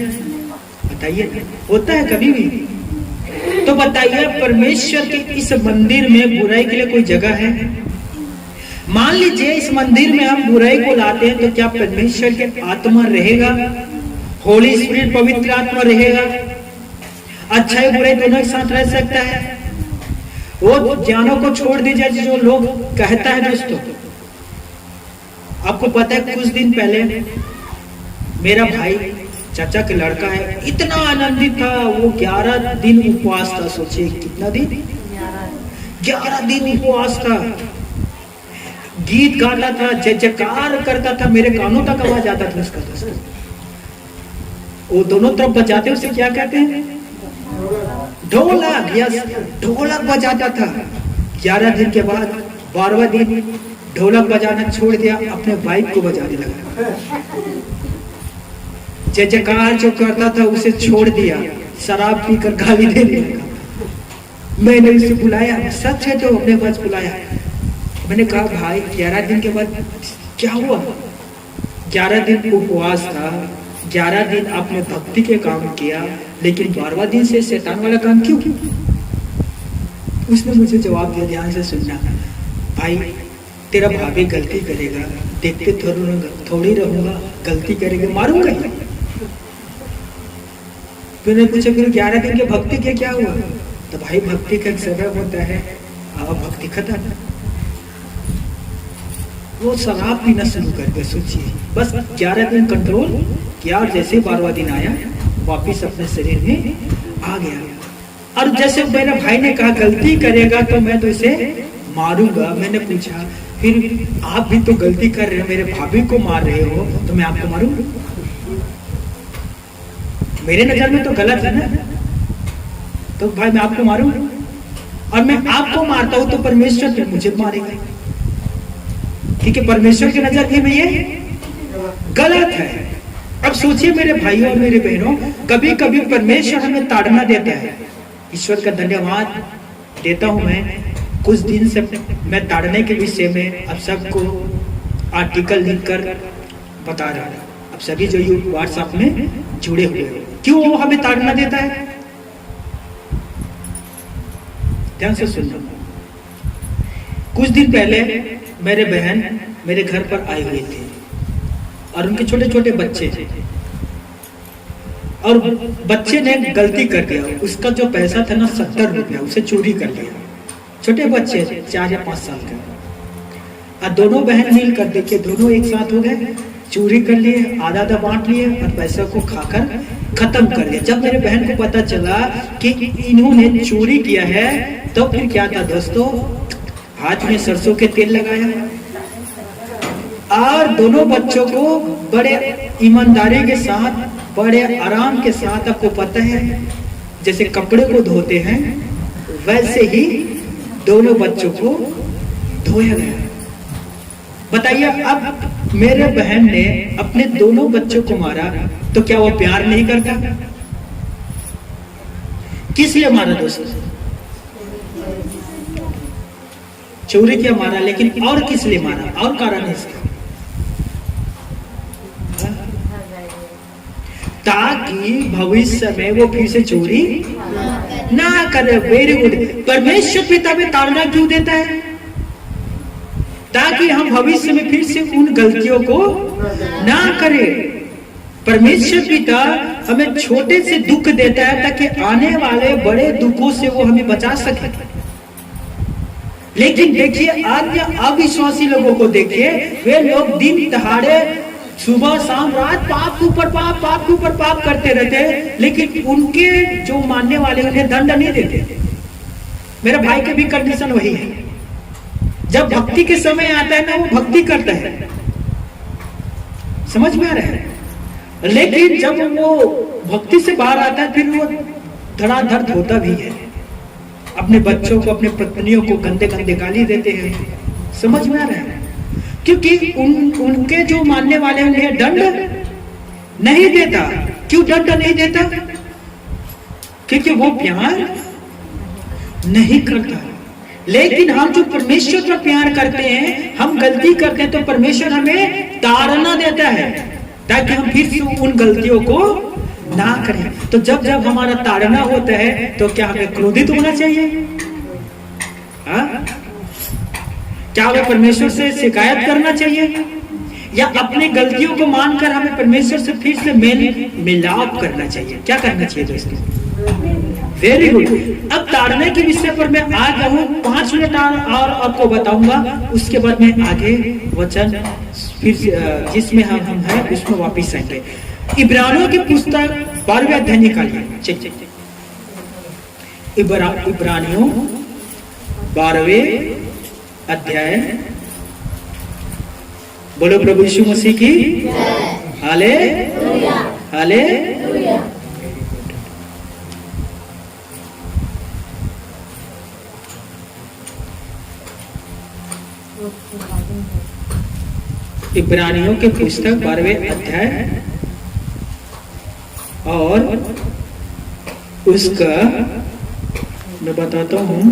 S1: बताइए, होता है कभी भी? तो बताइए, परमेश्वर के इस मंदिर में बुराई के लिए कोई जगह है? मान लीजिए इस मंदिर में हम बुराई को लाते हैं, तो क्या परमेश्वर के आत्मा रहेगा? होली स्पिरिट, पवित्र आत्मा रहेगा? अच्छा बुराई दोनों के साथ रह सकता है? वो ज्ञानों को छोड़ दीजिए जो लोग कहता है दोस्तों। आपको पता है, कुछ दिन पहले मेरा भाई, चाचा का लड़का है, इतना आनंदित था। वो 11 दिन उपवास था। सोचिए कितना दिन? 11 दिन उपवास था। गीत गाता था, जय जयकार करता था, मेरे कानों तक आवाज आता था उसका दोस्तों। वो दोनों तरफ बजाते, उसे क्या कहते हैं? ढोलक। यस, ढोलक बजाता था। 11 दिन के बाद 12वां दिन ढोलक बजाना छोड़ दिया, अपने बाइक को बजाने लगा। जय जयकार जो करता था उसे छोड़ दिया, शराब पीकर गाली देने लगा। मैंने उसे बुलाया, सच है तो अपने पास बुलाया। मैंने कहा, भाई 11 दिन के बाद क्या हुआ? 11 दिन उपवास था, 11 दिन आपने भक्ति के काम किया, लेकिन 12वां दिन से शैतान वाला काम क्यों? उसने मुझे जवाब दिया, ध्यान से सुनना भाई, तेरा भाभी गलती करेगा, देखते थोड़ी रहूंगा, गलती करेगा, मारूंगा ही। मैंने पूछा, फिर 11 दिन के भक्ति के क्या हुआ? तो भाई भक्ति का एक समय होता है, अब भक्ति खत्म। वो शराब पीना शुरू कर दिया। सोचिए, बस 11 दिन कंट्रोल किया और जैसे 12वां दिन आया, वापिस अपने शरीर में आ गया। और जैसे मेरे भाई ने कहा गलती करेगा तो मैं तो इसे मारूंगा। मैंने पूछा, फिर आप भी तो गलती कर रहे हो, मेरे भाभी को मार रहे हो, तो मैं आपको मारूंगा? मेरे नजर में तो गलत है ना, तो भाई मैं आपको मारूंगा। और मैं आपको मारता हूं तो परमेश्वर फिर मुझे मारेगा, क्योंकि परमेश्वर की नजर में ये गलत है। अब सोचिए मेरे भाइयों और मेरे बहनों, कभी कभी परमेश्वर हमें ताड़ना देता है। ईश्वर का धन्यवाद देता हूं मैं, कुछ दिन से मैं ताड़ने के विषय में अब सबको आर्टिकल लिखकर बता रहा हूं। अब सभी जो व्हाट्सएप में जुड़े हुए हैं, क्यों वो हमें ताड़ना देता है? ध्यान से सुनना। कुछ दिन पहले मेरे बहन मेरे घर पर आए हुए थे और उनके छोटे छोटे बच्चे थे, और बच्चे ने गलती कर दिया। उसका जो पैसा था ना 70 रुपया, उसे चोरी कर लिया। छोटे बच्चे 4 या 5 साल के, और दोनों बहन मिल कर देखिए, दोनों एक साथ हो गए, चोरी कर लिए, आधा आधा बांट लिए और पैसा को खाकर खत्म कर दिया। जब मेरे बहन को पता चला कि इन्होंने चोरी किया है, तो फिर क्या था दोस्तों, हाथ में सरसों के तेल लगाया और दोनों बच्चों को बड़े ईमानदारी के साथ, बड़े आराम के साथ, आपको पता है जैसे कपड़े को धोते हैं वैसे ही दोनों बच्चों को धोया गया। बताइए, अब मेरे बहन ने अपने दोनों बच्चों को मारा, तो क्या वो प्यार नहीं करता? किस लिए मारा दोस्तों? चोरी किया मारा, लेकिन और किस लिए मारा? और कारण है इसका, ताकि भविष्य में वो फिर से चोरी ना करे। Very good. परमेश्वर पिता में ताड़ना क्यों देता है? ताकि हम भविष्य में फिर से उन गलतियों को ना करें। परमेश्वर पिता हमें छोटे से दुख देता है ताकि आने वाले बड़े दुखों से वो हमें बचा सके। लेकिन देखिए अन्य अविश्वासी लोगों को देखिए, वे लोग दिन दहाड़े सुबह शाम रात पाप के ऊपर पाप, पाप के ऊपर पाप करते रहते हैं, लेकिन उनके जो मानने वाले उन्हें दंड नहीं देते। मेरे भाई के भी कंडीशन वही है। जब भक्ति के समय आता है ना, वो भक्ति करता है, समझ में आ रहा है, लेकिन जब वो भक्ति से बाहर आता है फिर वो धड़ाधड़ धोता भी है, अपने बच्चों को, अपने पत्नियों को गंदे गंदे गाली देते हैं। समझ में आ रहा है, क्योंकि उनके जो मानने वाले उन्हें दंड नहीं देता। क्यों दंड नहीं देता? क्योंकि वो प्यार नहीं करता। लेकिन हम जो परमेश्वर पर प्यार करते हैं, हम गलती करते हैं तो परमेश्वर हमें ताड़ना देता है ताकि हम फिर से उन गलतियों को ना करें। तो जब जब हमारा ताड़ना होता है तो क्या हमें क्रोधित होना चाहिए? क्या हमें परमेश्वर से शिकायत करना चाहिए, या अपनी गलतियों को मानकर हमें परमेश्वर से फिर से मेल मिलाप करना चाहिए? क्या करना चाहिए दोस्तों? Very good. अब ताड़ने के विषय पर मैं आ गया हूं, 5 मिनट और आपको बताऊंगा, उसके बाद मैं आगे वचन फिर जिसमें हम हैं उसमें वापिस आएंगे। इब्रानियों की पुस्तक 12वें अध्याय निकालिए। इब्रानियों 12वें अध्याय। बोलो प्रभु यीशु मसीह की हालेलुया, हालेलुया। इब्रानियों के पुस्तक 12वें अध्याय और उसका मैं बताता हूं,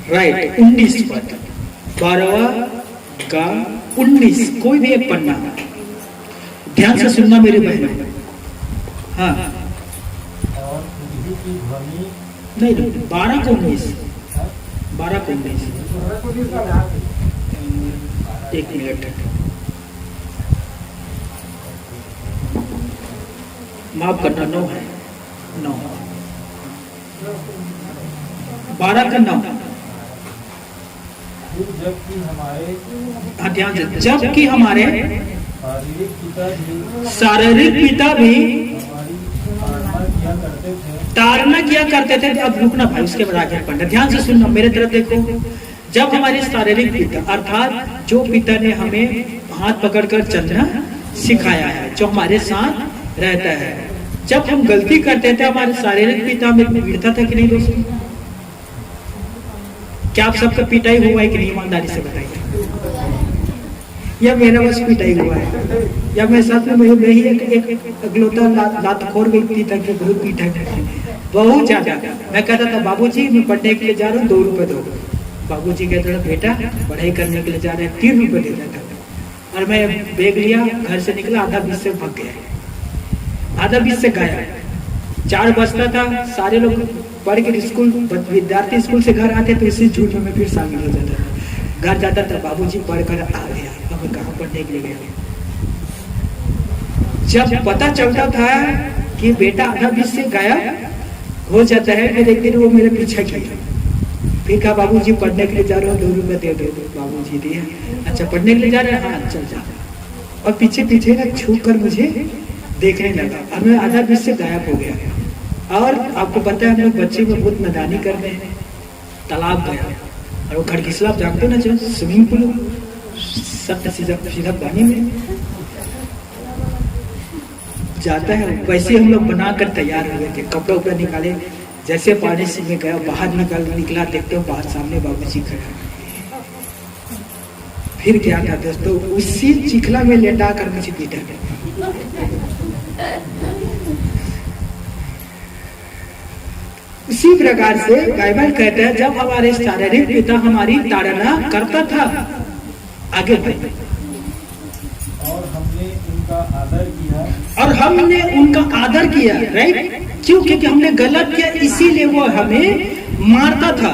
S1: राइट 19 पद, 12वां का 19। कोई भी एक पढ़ना, ध्यान से सुनना मेरी बहन। हाँ नहीं, 12 को 19, 12 को 19। एक मिनट, माफ करना, 9 है, 9, 12 का 9। ध्यान से, जबकि हमारे शारीरिक पिता भी ताड़ना किया करते थे। अब रुकना भाई, उसके बाद आगे पढ़ना, ध्यान से सुनना, मेरे तरफ देखो। जब हमारे शारीरिक पिता अर्थात जो पिता ने हमें हाथ पकड़कर चलना सिखाया है, जो हमारे साथ रहता है, जब हम गलती करते थे हमारे शारीरिक पिता में पीड़ता था कि नहीं दोस्तों? क्या आप सबका पिटाई हुआ है कि नहीं? ईमानदारी से बताइए। या मेरा बस पिटाई हुआ है, या मैं साथ में मैं ही एक अगलौता लातखोर व्यक्ति था कि बहुत पीटा करते, बहुत ज्यादा। मैं कहता था बाबूजी मैं पढ़ने के लिए जा रहा हूँ, 2 रुपए दो। बाबूजी कहते थे बेटा पढ़ाई करने के लिए जा रहे हैं, 3 रुपए दे देता था। और मैं बैग लिया, घर से निकला, आधा 20 से भाग गया, आधा 20 से गाया। 4 बजता था, सारे लोग पढ़ के स्कूल, विद्यार्थी स्कूल से घर आते तो इसी झूठ में फिर शामिल हो जाता था। घर जाता था, बाबूजी पढ़कर आ गया, अब कहाँ पढ़ने के लिए गया। जब पता चलता था कि बेटा आधा 20 से गायब हो जाता है, फिर एक दिन वो मेरे पीछे किया, फिर कहा बाबूजी पढ़ने के लिए जा रहा हूँ, 2 रुपए दे दो। बाबूजी दिए, अच्छा पढ़ने के लिए जा रहे हैं, हाँ चल जा। और पीछे पीछे ना छुप कर मुझे देखने लगा, और मैं आधा 20 से गायब हो गया। और आपको पता है हम लोग बच्चे में बहुत नादानी करते हैं, तालाब गया, और वो खड़किसला जानते ना, जो स्विमिंग पूल सब सीधा पानी में जाता है, वैसे हम लोग बनाकर तैयार हुए थे, कपड़ा उपड़ा निकाले, जैसे पानी से में गया, बाहर निकला, देखते हो बाहर सामने बाबूजी खड़ा। फिर क्या था दोस्तों, उसी चिखला में लेटा कर मुझे पीटा। उसी प्रकार से बाइबल कहता है जब हमारे शारीरिक पिता हमारी ताड़ना करता था, आगे बढ़े,
S3: और हमने उनका
S1: आदर किया, राइट? क्यों? क्योंकि हमने गलत किया, इसीलिए वो हमें मारता था।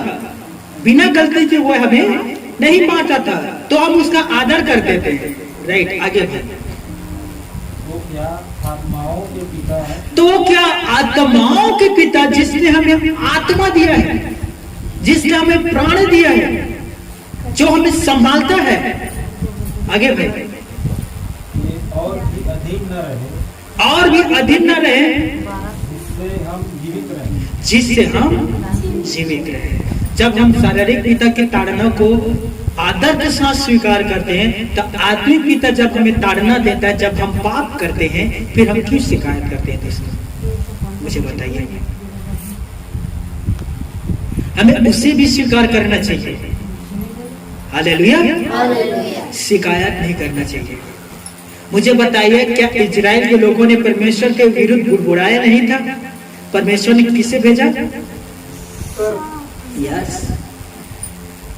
S1: बिना गलती के वो हमें नहीं मारता था, तो हम उसका आदर करते थे, राइट? आगे बढ़े।
S3: तो क्या आत्माओं के पिता है?
S1: तो क्या आत्माओं के पिता जिसने हमें आत्मा दिया है, जिसने हमें प्राण दिया है, जो हमें संभालता है। आगे भाई,
S3: ये और भी अधीन न रहे,
S1: और भी अधीन न रहे,
S3: जिससे हम जीवित रहें।
S1: जिससे हम जीवित रहे। जब हम शारीरिक पिता के ताड़ना को आदर के साथ स्वीकार करते हैं, तो आत्मिक पिता जब हमें ताड़ना देता है, जब हम पाप करते हैं, फिर हम क्यों शिकायत करते हैं दोस्तों? मुझे बताइए। हमें उसे भी स्वीकार करना चाहिए। हालेलुया, शिकायत नहीं करना चाहिए। मुझे बताइए, क्या इजराइल के लोगों ने परमेश्वर के विरुद्ध बुड़बुड़ाया नहीं था? परमेश्वर ने किसे भेजा? यस,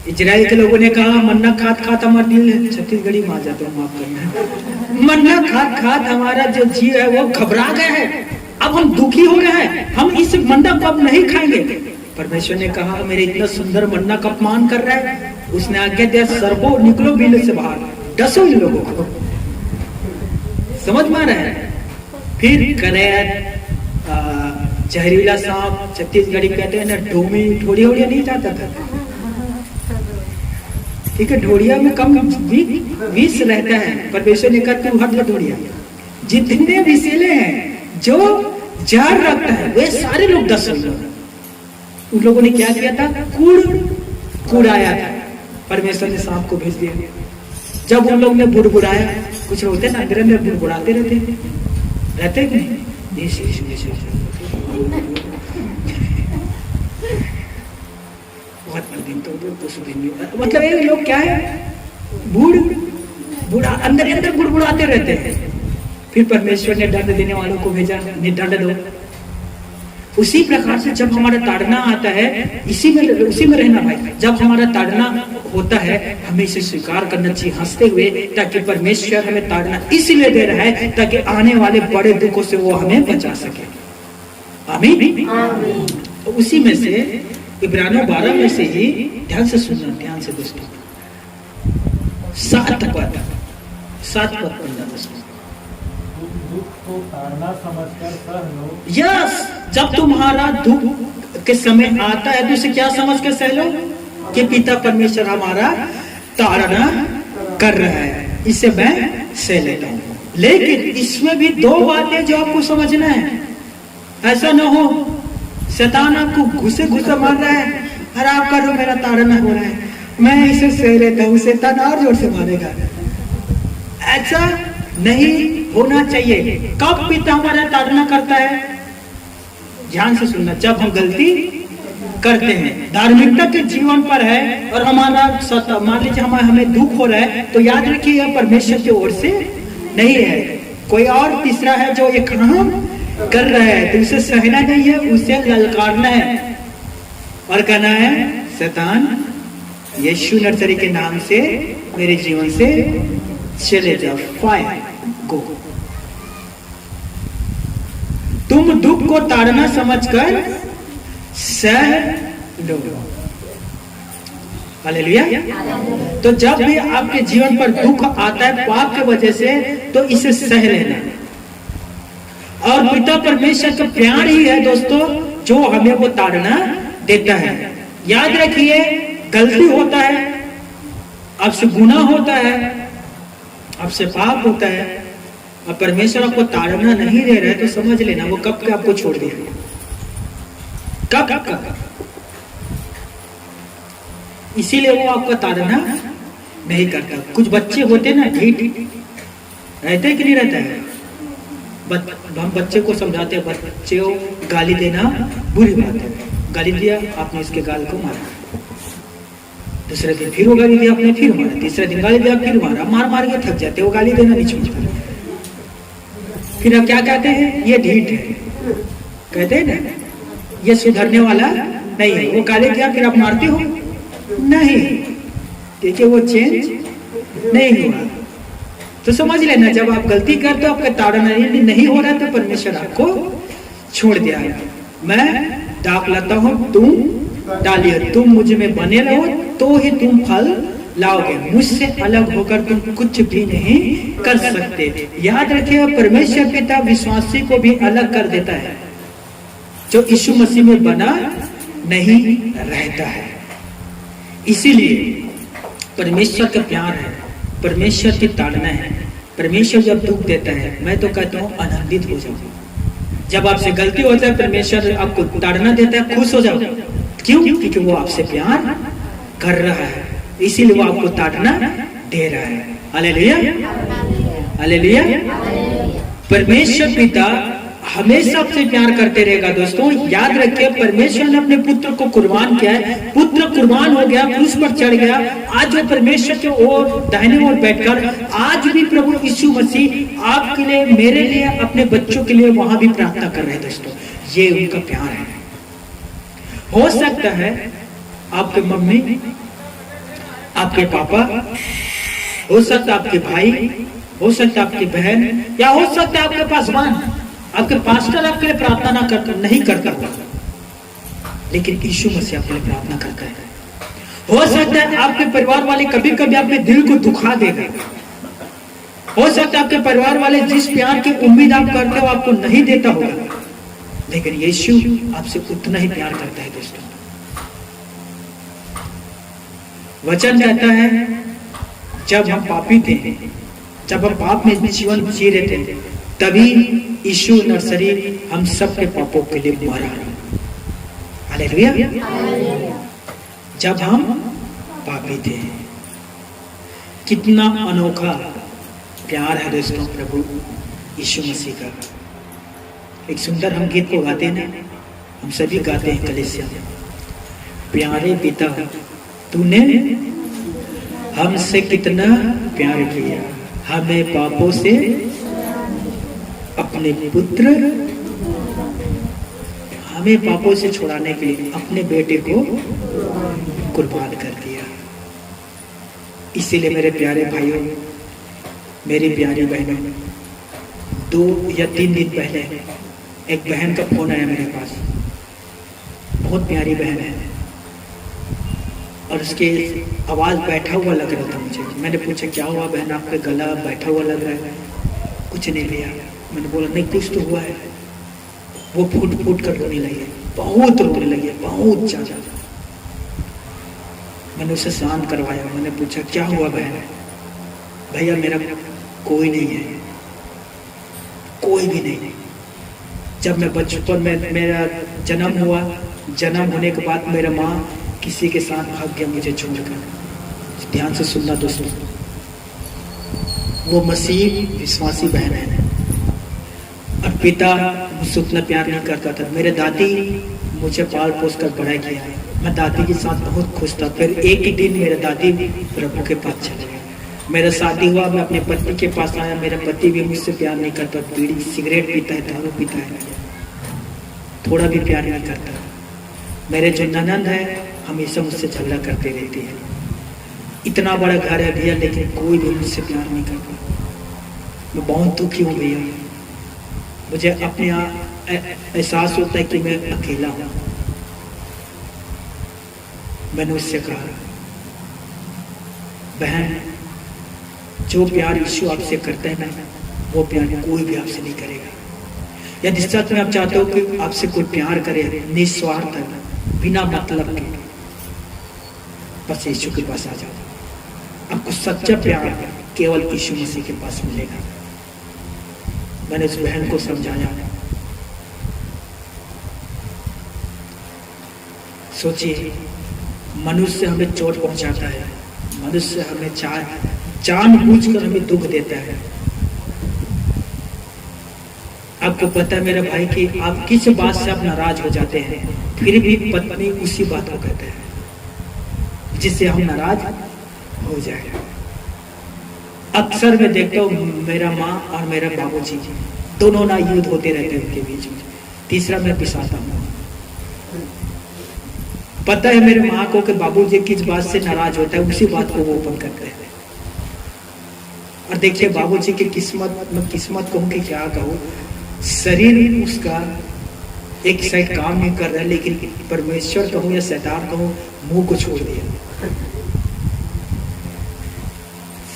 S1: इजराइल के लोगों ने कहा, मन्ना खात खात हमारा दिल, छत्तीसगढ़ी में आ जाता हूँ, माफ करना, मन्ना खात खात हमारा जो जीव है वो घबरा गया है, अब हम दुखी हो गए हैं, हम इस मन्ना को अब नहीं खाएंगे। परमेश्वर ने कहा, मेरे इतना सुंदर मन्ना का अपमान कर रहा है। उसने आज्ञा दिया, सर्वो निकलो बिल से बाहर, डसो इन लोगों को। समझ में आ रहा है? फिर करैत, जहरीला सांप, छत्तीसगढ़ी कहते हैं ना, ढोमी, ढोड़िया उड़िया नहीं जाता था, ठीक है, ढोड़िया में कम विष रहता है। परमेश्वर ने कहा, तू हट ले ढोड़िया, जितने विषैले हैं, जो जहर रखता है, वे सारे लोग 10 लोग। उन लोगों ने क्या किया था? कुड़ाया था। परमेश्वर ने सांप को भेज दिया। जब उन लोग ने बुड़बुड़ाया, कुछ होते ना अंदर अंदर बुड़बुड़ाते रहते कि नहीं, मतलब ये लोग क्या है, बुड़ा अंदर अंदर बुड़बुड़ाते रहते हैं। फिर परमेश्वर ने दंड देने वालों को भेजा, दंड दो। उसी प्रकार से जब हमारा ताड़ना आता है, उसी में रहना भाई। जब हमारा ताड़ना होता है, हमें इसे स्वीकार करना चाहिए हंसते हुए, ताकि परमेश्वर हमें ताड़ना इसलिए दे रहा है ताकि आने वाले बड़े दुखों से वो हमें बचा सके। आमीन। तो उसी में से इब्रानियों 12 में से ही, ध्यान से सुनना, ध्यान से दोस्तों, 7 पद पढ़ना दोस्तों।
S3: दुख को ताड़ना समझकर सह लो।
S1: यस, जब तुम्हारा दुख के समय आता है तो उसे क्या समझ कर सह लो? कि पिता परमेश्वर हमारा ताड़ना कर रहा है, इसे मैं सह लेता हूँ। लेकिन इसमें भी 2 बातें जो आपको समझना है। ऐसा ना हो शैतान आपको घुसे मार रहा है, अरे आप करो, मेरा ताड़ना हो रहा है, मैं इसे सह लेता हूँ, शैतान और जोर से मारेगा। ऐसा नहीं होना चाहिए। कब पिता हमारा ताड़ना करता है? ध्यान से सुनना, जब हम गलती करते हैं, धार्मिकता के जीवन पर है और हमारा मान लीजिए हमें दुख हो रहा है, तो याद रखिए यह परमेश्वर की ओर से नहीं है, कोई और तीसरा है जो ये काम कर रहा है। तो उसे सहना नहीं है, उसे ललकारना है और कहना है, शैतान यीशु नर्सरी के नाम से मेरे जीवन से चले जाओ, फायर गो। तुम दुख को ताड़ना समझकर सह लो। हालेलुया। तो जब भी आपके जीवन पर दुख आता है पाप के वजह से, तो इसे सह लेना। और पिता परमेश्वर का प्यार ही है दोस्तों जो हमें वो ताड़ना देता है। याद रखिए, गलती होता है, आपसे गुनाह होता है, आपसे पाप होता है, और परमेश्वर आपको ताड़ना नहीं दे रहा है, तो समझ लेना वो कब के आपको छोड़ देगा। कब इसीलिए वो आपका ताड़ना नहीं करता। कुछ बच्चे होते ना, ढीठ रहते कि नहीं रहता है। हम बच्चे को समझाते हैं, बच्चे को गाली देना बुरी बात है। गाली दिया आपने, इसके गाल को मारा, दूसरे दिन फिर वो गाली दिया आपने, फिर मारा, तीसरे दिन गाली दिया, फिर मारा, मार के थक जाते, वो गाली देना नहीं छोड़ता। फिर आप क्या कहते हैं? ये ढीठ है, कहते हैं ना, ये सुधरने वाला नहीं है। वो गाली दिया फिर आप मारते हो नहीं, देखिए वो चेंज नहीं हुआ। तो समझ लेना, जब आप गलती करते हो, आपका ताड़ना नहीं हो रहा, तो परमेश्वर आपको छोड़ दिया है। मैं डाक लाता हूं, तुम डालिए, तुम मुझ में बने रहो तो ही तुम फल लाओगे, मुझसे अलग होकर तुम कुछ भी नहीं कर सकते। याद रखिए, परमेश्वर पिता विश्वासी को भी अलग कर देता है। जो यीशु मसीह में बना नहीं रहता है। इसीलिए परमेश्वर का प्यार है, परमेश्वर की ताड़ना है। परमेश्वर जब दुख देता है, मैं तो कहता हूँ आनंदित हो जाओ। जब आपसे गलती होता है, परमेश्वर आपको ताड़ना देता है, खुश हो जाओ। क्यों? क्योंकि वो आपसे प्यार कर रहा है, इसीलिए वो आपको ताड़ना दे रहा है। Hallelujah, hallelujah. परमेश्वर पिता हमेशा आपसे प्यार करते रहेगा। दोस्तों याद रखिए, परमेश्वर ने अपने पुत्र को कुर्बान किया है, पुत्र कुर्बान हो गया, क्रूस पर चढ़ गया। आज वो परमेश्वर के ओर दाहिने ओर बैठकर आज भी प्रभु यीशु मसीह आपके लिए, मेरे लिए, अपने बच्चों के लिए वहां भी प्रार्थना कर रहे हैं। दोस्तों ये उनका प्यार है। हो सकता है आपके मम्मी, आपके पापा, हो सकता है आपके भाई, हो सकता है आपकी बहन, या हो सकता है आपके पासवान, आपके पास्टर आपके लिए प्रार्थना नहीं करता, लेकिन यीशु मसीह आपके लिए प्रार्थना करता है। हो सकता है आपके परिवार वाले कभी कभी आपके दिल को दुखा देगा। हो सकता है आपके परिवार वाले जिस प्यार की उम्मीद आप करते हो आपको नहीं देता होगा, लेकिन यीशु आपसे उतना ही प्यार करता है। दोस्तों वचन कहता है, जब हम पापी थे, जब हम पाप में जीवन जी रहे थे, तभी यीशु नर्सरी हम सबके पापों के लिए मरा। हालेलुया। जब हम पापी थे, कितना अनोखा प्यार है दोस्तों प्रभु यीशु मसीह का। एक सुंदर हम गीत को गाते हैं, हम सभी गाते हैं कलीसिया में, प्यारे पिता तूने हमसे कितना प्यार किया, हमें पापों से अपने पुत्र, हमें पापों से छुड़ाने के लिए अपने बेटे को कुर्बान कर दिया। इसीलिए मेरे प्यारे भाइयों, मेरी प्यारी बहनों, 2 या 3 दिन पहले एक बहन का फोन आया मेरे पास। बहुत प्यारी बहन है और उसके आवाज बैठा हुआ लग रहा था मुझे। मैंने पूछा क्या हुआ बहन, आपका गला बैठा हुआ लग रहा है? कुछ नहीं भैया। मैंने बोला नहीं कुछ तो हुआ है। वो फूट फूट कर रोने लगी, बहुत रोने लगी, बहुत ज्यादा। मैंने उसे शांत करवाया। मैंने पूछा क्या हुआ बहन? भैया मेरा कोई नहीं है, कोई भी नहीं। जब मैं बचपन में मेरा जन्म हुआ, जन्म होने के बाद मेरा माँ किसी के साथ भाग गया मुझे छोड़कर। ध्यान से सुनना दोस्तों, वो मसीह विश्वासी बहन है और पिता मुझसे उतना प्यार नहीं करता था। मेरे दादी मुझे पाल पोस कर बड़ा किया है, मैं दादी के साथ बहुत खुश था। फिर एक ही दिन मेरे दादी प्रभु के पास चले गए। मेरा शादी हुआ, मैं अपने पति के पास आया। मेरा पति भी मुझसे प्यार नहीं करता, बीड़ी सिगरेट पीता है, दारू पीता है, थोड़ा भी प्यार नहीं करता। मेरे जो ननद है हमेशा मुझसे झगड़ा करते रहती है। इतना बड़ा घर है भैया, लेकिन कोई भी मुझसे प्यार नहीं करता। मैं बहुत दुखी हूँ भैया। मुझे अपने एहसास होता है कि मैं अकेला हूँ। मैंने उससे कहा बहन, जो प्यार यीशु आपसे करता है ना, वो प्यार कोई भी आपसे नहीं करेगा। यदि सच में आप चाहते हो कि आपसे कोई प्यार करे निस्वार्थ, बिना मतलब के, बस यीशु के पास आ जाओ। आपको सच्चा प्यार केवल यीशु मसीह के पास मिलेगा। मैंने उस बहन को समझाया। सोचिए, मनुष्य हमें चोट पहुंचाता है, मनुष्य हमें जानबूझकर हमें दुख देता है। आपको पता है मेरे भाई कि आप किस बात से आप नाराज हो जाते हैं, फिर भी पत्नी उसी बात को कहते हैं जिससे हम नाराज हो जाए। अक्सर मैं देखता हूँ मेरा माँ और मेरा बाबूजी दोनों ना युद्ध होते रहते हैं उनके बीच में। तीसरा मैं पिसाता हूँ। पता है मेरे माँ को कि बाबूजी किस बात से नाराज होता है, उसी बात को वो ओपन करते हैं। और देखिए बाबूजी की किस्मत, मैं किस्मत कहूँ कि क्या कहूँ, शरीर उसका एक साइड काम नहीं कर रहा है, लेकिन परमेश्वर कहूँ या शैतान कहूँ, मुंह को छोड़ दिया।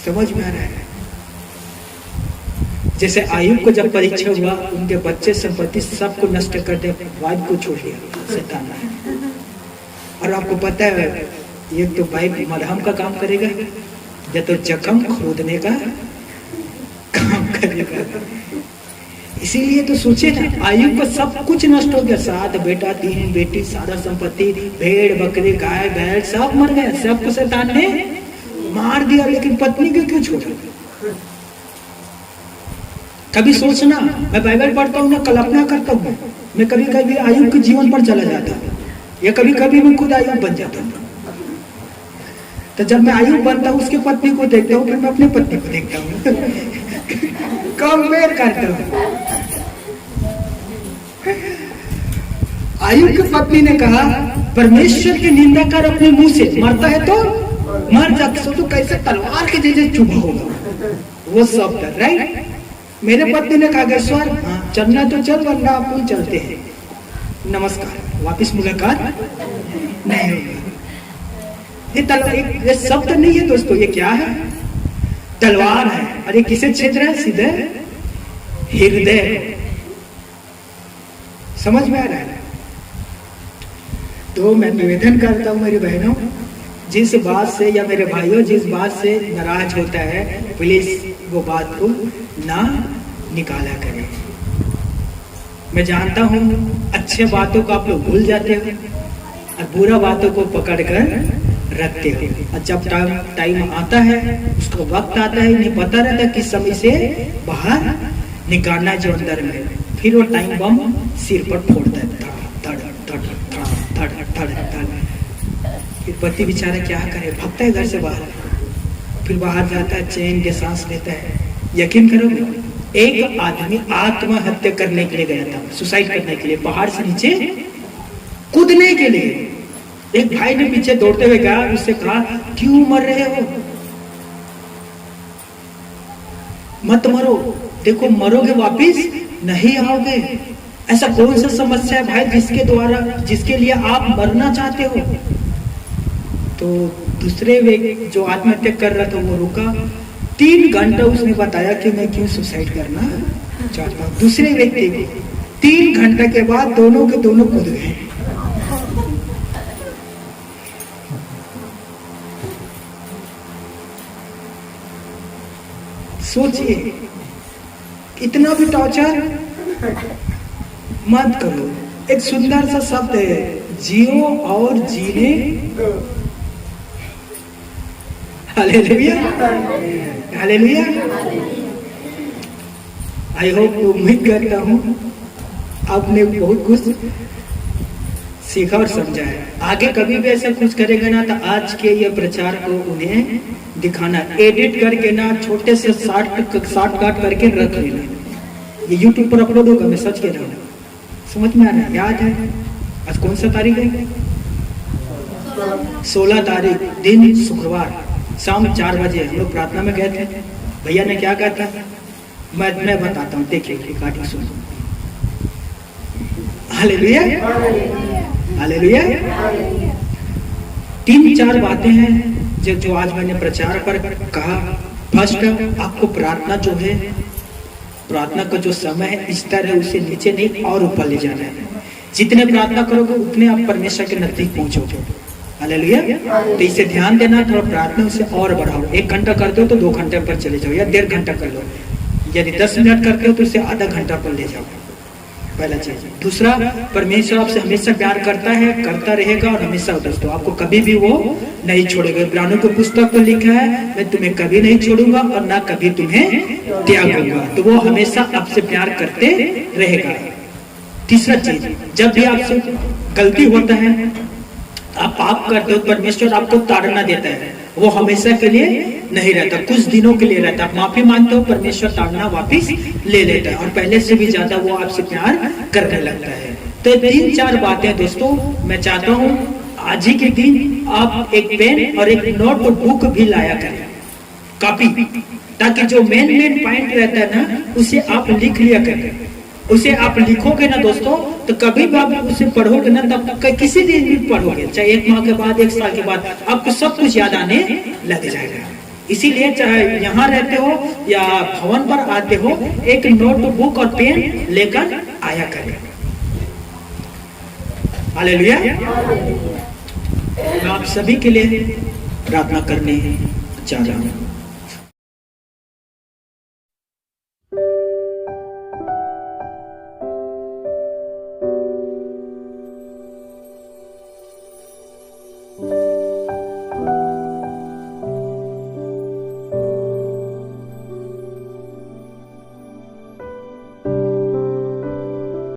S1: समझ में आ रहा है? जैसे आयुब को जब परीक्षा हुआ, उनके बच्चे संपत्ति सबको नष्ट कर दे, वाइफ को छोड़ दिया शैतान ने। और आपको पता है ये तो भाई मलहम का काम करेगा या तो जख्म खोदने का काम करेगा। इसीलिए तो सोचे ना, आयु का सब कुछ नष्ट हो गया, 7 बेटा 3 बेटी, सारा संपत्ति, भेड़ बकरी गाय बैल सब मर गए, सबको शैतान ने मार दिया, लेकिन पत्नी को क्यों छोड़ा? कभी सोचना, मैं बाइबल पढ़ता हूँ ना, कल्पना करता हूँ, मैं कभी कभी आयु के जीवन पर चला जाता हूँ, या कभी कभी मैं खुद आयु बन जाता हूँ। तो जब मैं आयु बनता हूँ उसके पत्नी को देखता हूँ, फिर मैं अपने पत्नी को देखता हूँ कंपेयर करता हूँ। आयु की पत्नी ने कहा परमेश्वर की निंदा कर अपने मुंह से, मरता है तो मर जाता, सोचो कैसे तलवार के जैसे चुभा होगा वो सब कर, राइट। मेरे पत्नी ने कहा ईश्वर हाँ चलना तो चल, वरना आप ही चलते हैं, नमस्कार, वापिस मुलाकात नहीं होगी। ये शब्द नहीं है दोस्तों, ये क्या है? तलवार है। अरे किसे छेद रहा है? सीधे हृदय। समझ में आ रहा है? तो मैं निवेदन करता हूं मेरी बहनों, जिस बात से या मेरे भाइयों जिस बात से नाराज होता है, प्लीज वो बात को ना निकाला करें। मैं जानता हूं अच्छे बातों को आप लोग भूल जाते हो और बुरा बातों को पकड़ कर रखते हो, और जब टाइम आता है, उसको वक्त आता है, नहीं पता रहता किस समय से बाहर निकालना जो अंदर में, फिर वो टाइम बम सिर पर फोड़ता है, धड़ धड़ धड़ धड़ धड़ धड़। फिर पति बेचारा क्या करे, भागता है घर से बाहर, फिर बाहर जाता है, चैन के सांस लेता है। यकीन करोगे, एक आदमी आत्महत्या करने के लिए गया था, सुसाइड करने के लिए, पहाड़ से नीचे कूदने के लिए। एक भाई ने पीछे दौड़ते हुए गया, उससे कहा क्यों मर रहे हो, मत मरो, देखो मरोगे वापिस नहीं आओगे। ऐसा कौन सा समस्या है भाई जिसके द्वारा, जिसके लिए आप मरना चाहते हो? तो दूसरे व्यक्ति जो आत्महत्या कर रहा था वो रुका, 3 घंटा उसने बताया कि मैं क्यों सुसाइड करना चाहता हूँ। दूसरे व्यक्ति को 3 घंटे के बाद दोनों के दोनों कूद गए। सोचिए, इतना भी टॉर्चर मत करो। एक सुंदर सा शब्द है, जियो और जीने। Hallelujah, hallelujah. आई होप, उम्मीद करता हूँ आपने बहुत कुछ सीखा और समझा है। आगे कभी भी ऐसा कुछ करेगा ना, तो आज के ये प्रचार को उन्हें दिखाना, एडिट करके ना, छोटे से शॉर्ट काट करके रख लेना, ये यूट्यूब पर अपलोड होगा। मैं सच कह रहा हूँ, समझ में आ रहा है? याद है आज कौन सा तारीख है? 16 तारीख, दिन शुक्रवार, शाम 4 बजे हम लोग प्रार्थना में गए थे। भैया ने क्या कहा था, मैं बताता हूँ, देखिए रिकॉर्डिंग सुनो। Hallelujah, hallelujah. 3-4 बातें हैं जो आज मैंने प्रचार पर कहा। फर्स्ट, आपको प्रार्थना जो है, प्रार्थना का जो समय है, इस तरह उसे नीचे नहीं और ऊपर ले जाना है। जितने प्रार्थना करोगे उतने आप परमेश्वर के नजदीक पहुंचोगे। हालेलुया। तो इसे ध्यान देना, थोड़ा प्रार्थना उसे और बढ़ाओ। 1 घंटा करते हो तो 2 घंटे पर चले जाओ, या 1.5 घंटा कर लो। यदि 10 मिनट करते हो तो इसे आधा घंटा पर ले जाओ, पहला चीज। दूसरा, परमेश्वर आपसे हमेशा प्यार करता है, करता रहेगा, और हमेशा दोस्तों आपको कभी भी वो नहीं छोड़ेगा। इब्रानियों की पुस्तक में लिखा है, मैं तुम्हें कभी नहीं छोड़ूंगा और ना कभी तुम्हें त्यागूंगा। तो वो हमेशा आपसे प्यार करते रहेगा। तीसरा चीज, जब भी आपसे गलती होता है, आप पाप करते हो, परमेश्वर आपको ताड़ना देता है। वो हमेशा के लिए नहीं रहता, कुछ दिनों के लिए रहता। आप माफी मांगते हो, परमेश्वर ताड़ना वापिस ले लेता है, और पहले से भी ज्यादा वो आपसे प्यार करने लगता है। तो 3-4 बातें दोस्तों मैं चाहता हूँ आज ही के दिन आप एक पेन और एक नोटबुक भी लाया करें, कॉपी, ताकि जो मेन पॉइंट रहता है ना, उसे आप लिख लिया करें। उसे आप लिखोगे ना दोस्तों, तो कभी भी आप उसे पढ़ोगे ना, तब किसी दिन भी पढ़ोगे, चाहे 1 माह के बाद, 1 साल के बाद, आपको सब कुछ याद आने लग जाएगा। इसीलिए चाहे यहाँ रहते हो या भवन पर आते हो, एक नोटबुक और पेन लेकर आया करें। हालेलुया। मैं आप सभी के लिए प्रार्थना करने जा रहा हूँ।